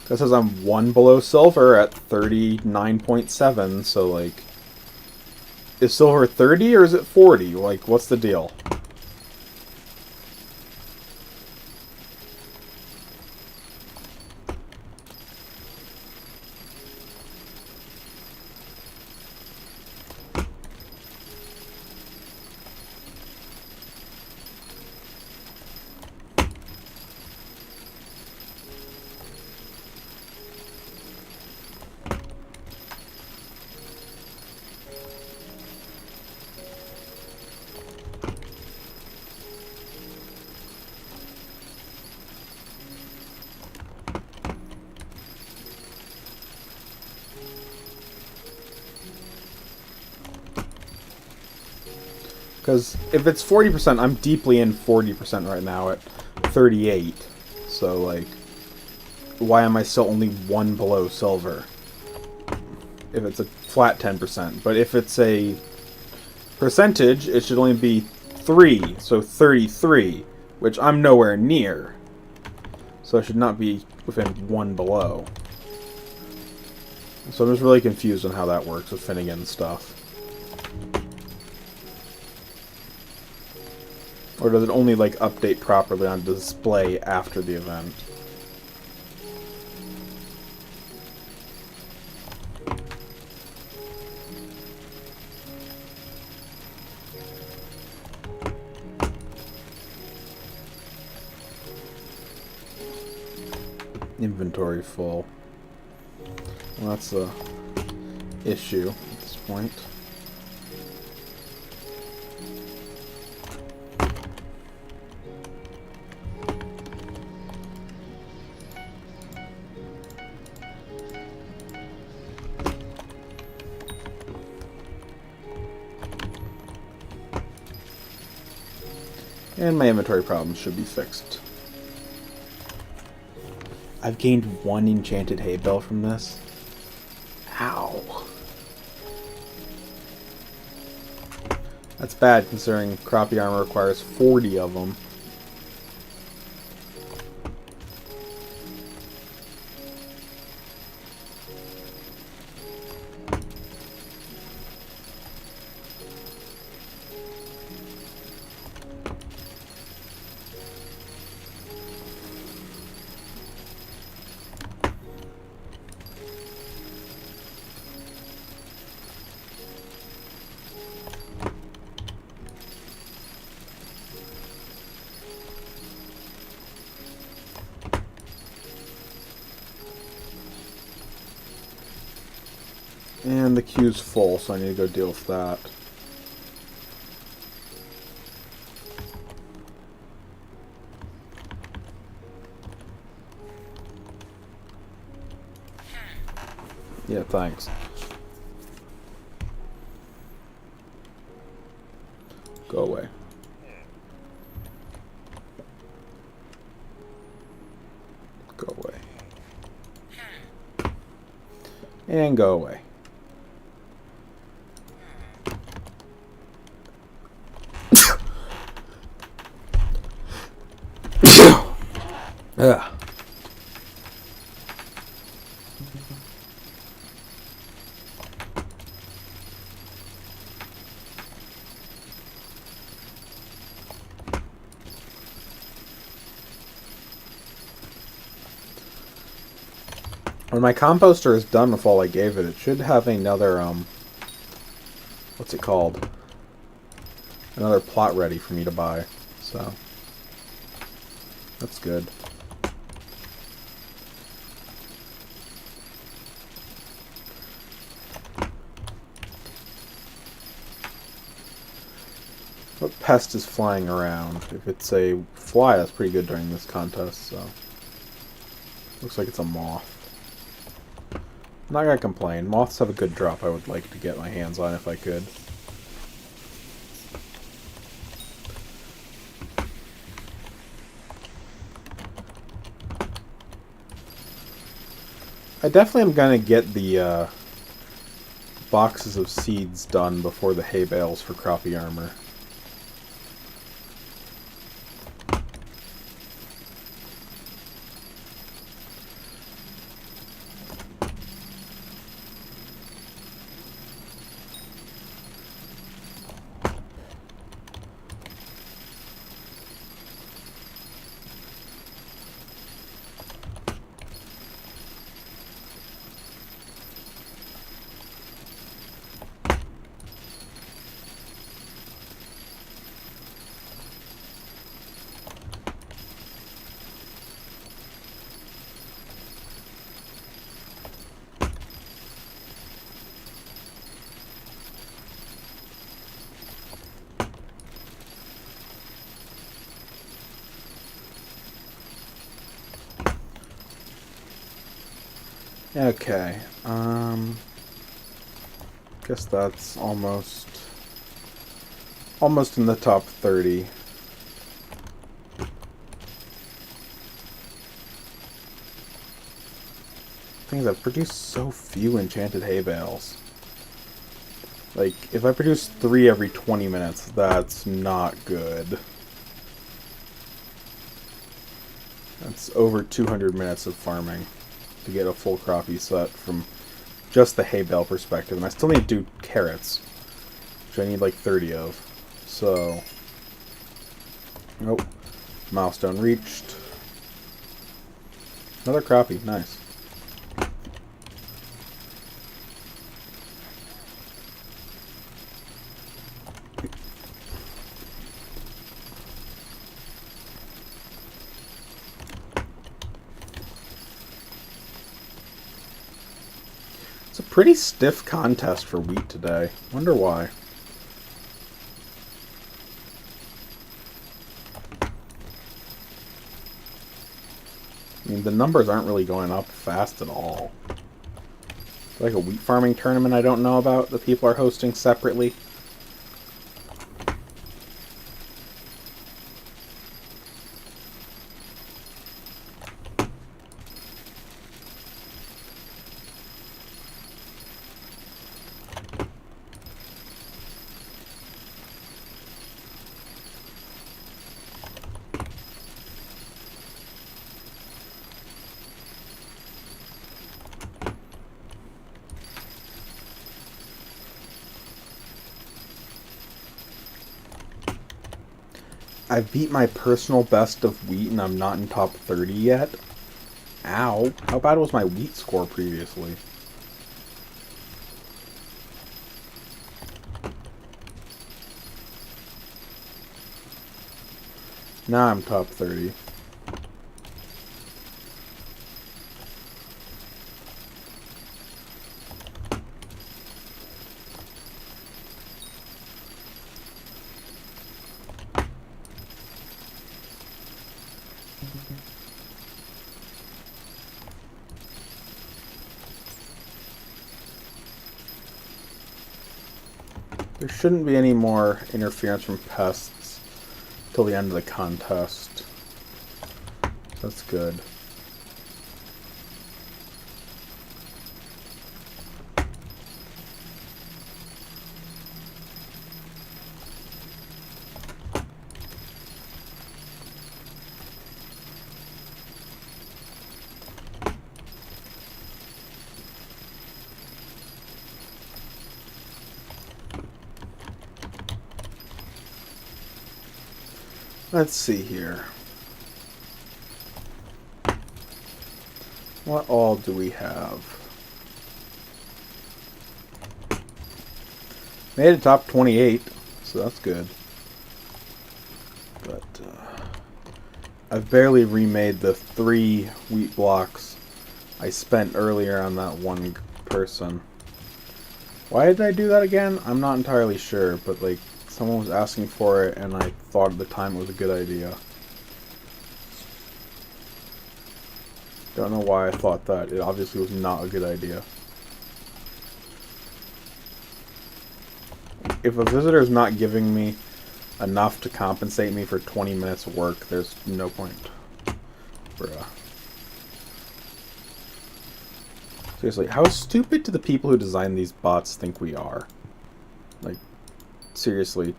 That says I'm one below silver at 39.7, so, like... Is silver 30 or is it 40? Like, what's the deal? Because if it's 40%, I'm deeply in 40% right now at 38. So, like, why am I still only one below silver? If it's a flat 10%. But if it's a percentage, it should only be 3, so 33, which I'm nowhere near. So I should not be within one below. So I'm just really confused on how that works with Finnegan's stuff. Or does it only, like, update properly on display after the event? Inventory full. Well, that's a issue at this point. And my inventory problems should be fixed. I've gained 1 enchanted hay bale from this. Ow. That's bad considering crappie armor requires 40 of them. And the queue's full, so I need to go deal with that. Yeah, thanks. Go away. Go away. And go away. Ugh. When my composter is done with all I gave it, it should have another, what's it called? Another plot ready for me to buy, so that's good. What pest is flying around? If it's a fly, that's pretty good during this contest, so. Looks like it's a moth. I'm not gonna complain. Moths have a good drop I would like to get my hands on if I could. I definitely am gonna get the boxes of seeds done before the hay bales for crappie armor. Okay, guess that's almost in the top 30. Thing is, I've produced so few enchanted hay bales. Like, if I produce 3 every 20 minutes, that's not good. That's over 200 minutes of farming to get a full crappie set from just the hay bale perspective. And I still need to do carrots, which I need like 30 of. So Oh, milestone reached. Another crappie, nice. It's a pretty stiff contest for wheat today. Wonder why. I mean, the numbers aren't really going up fast at all. Like a wheat farming tournament I don't know about that people are hosting separately. I beat my personal best of wheat and I'm not in top 30 yet. Ow. How bad was my wheat score previously? Now I'm top 30. There shouldn't be any more interference from pests till the end of the contest. That's good. Let's see here. What all do we have? Made it top 28, so that's good. But I've barely remade the 3 wheat blocks I spent earlier on that one person. Why did I do that again? I'm not entirely sure, but like someone was asking for it and I thought at the time it was a good idea. Don't know why I thought that. It obviously was not a good idea. If a visitor is not giving me enough to compensate me for 20 minutes of work, there's no point. Bruh. Seriously, how stupid do the people who design these bots think we are? Like, seriously.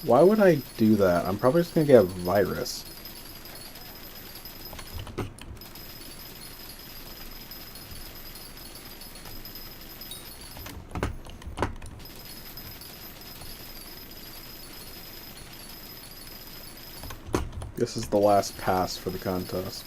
Why would I do that? I'm probably just gonna get a virus. This is the last pass for the contest.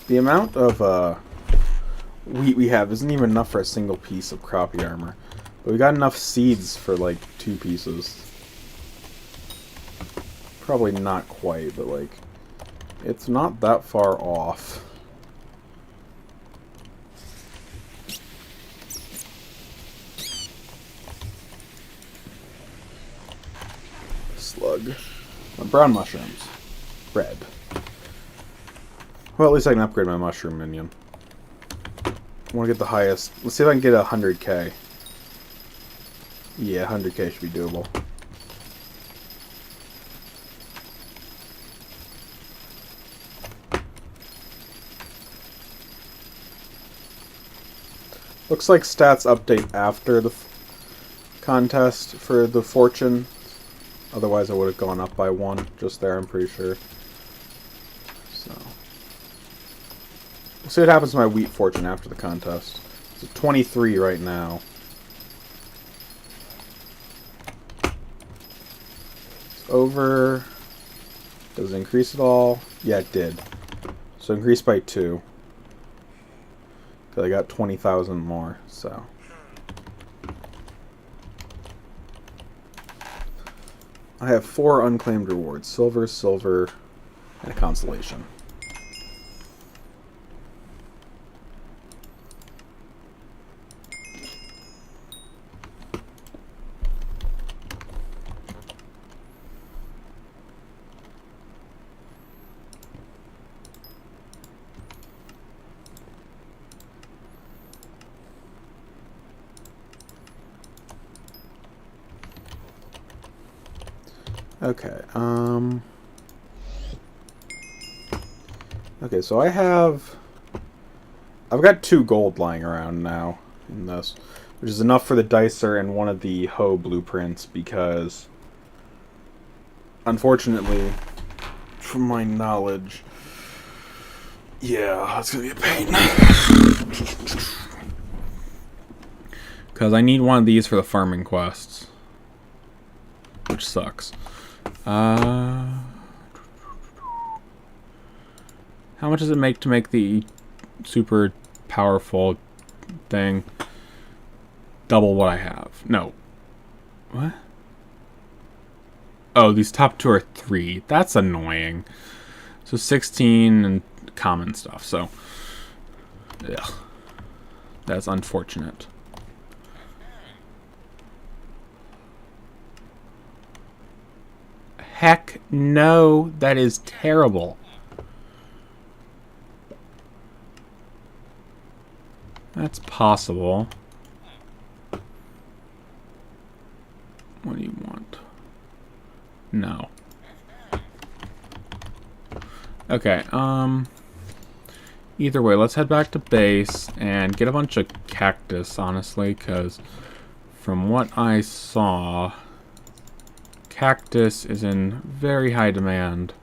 The amount of wheat we have isn't even enough for a single piece of crappie armor. But we got enough seeds for like 2 pieces. Probably not quite, but like, it's not that far off. Slug. Brown mushrooms. Red. Well, at least I can upgrade my mushroom minion. I want to get the highest. Let's see if I can get 100k. Yeah, 100k should be doable. Looks like stats update after the contest for the fortune, Otherwise, I would have gone up by 1 just there, I'm pretty sure. So, we'll see what happens to my wheat fortune after the contest. It's at 23 right now. It's over. Does it increase at all? Yeah, it did. So increased by 2. Because I got 20,000 more, so. I have 4 unclaimed rewards. Silver, silver, and a consolation. Okay, okay, so I've got 2 gold lying around now in this, which is enough for the dicer and one of the hoe blueprints because, unfortunately, from my knowledge, yeah, that's gonna be a pain. Because I need one of these for the farming quests, which sucks. How much does it make to make the super powerful thing double what I have? No. What? Oh, these top 2 are 3. That's annoying. So 16 and common stuff. So, yeah, that's unfortunate. Heck no, that is terrible. That's possible. What do you want? No. Okay, either way, let's head back to base and get a bunch of cactus, honestly, because from what I saw, cactus is in very high demand.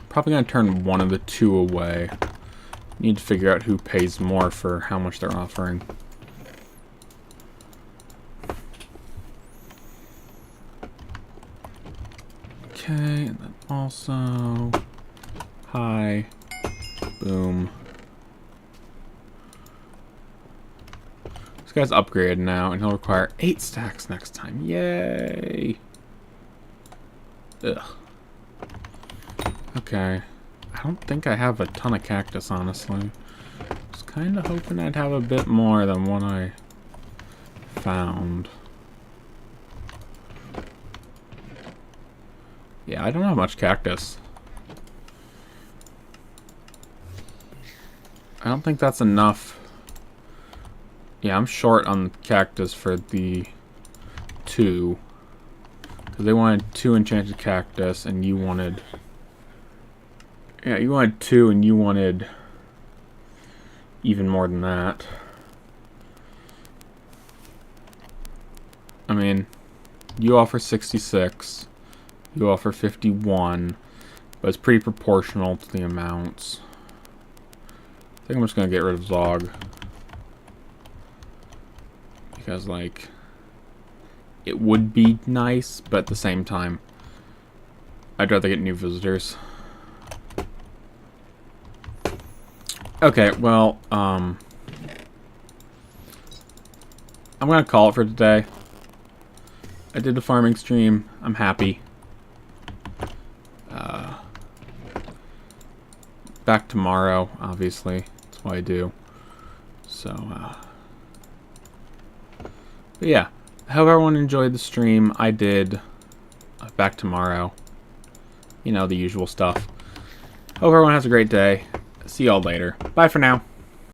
Probably gonna turn one of the 2 away. Need to figure out who pays more for how much they're offering. Okay, and then also hi, boom. This guy's upgraded now, and he'll require 8 stacks next time. Yay! Ugh. Okay. I don't think I have a ton of cactus, honestly. Was kind of hoping I'd have a bit more than what I found. Yeah, I don't have much cactus. I don't think that's enough. Yeah, I'm short on cactus for the 2. Because they wanted 2 enchanted cactus, and you wanted... Yeah, you wanted 2, and you wanted even more than that. I mean, you offer 66. You offer 51. But it's pretty proportional to the amounts. I think I'm just going to get rid of Zog. Because, like, it would be nice, but at the same time, I'd rather get new visitors. Okay, well, I'm gonna call it for today. I did the farming stream. I'm happy. Back tomorrow, obviously. That's what I do. So, but yeah. I hope everyone enjoyed the stream. I did. Back tomorrow. You know, the usual stuff. Hope everyone has a great day. See y'all later. Bye for now.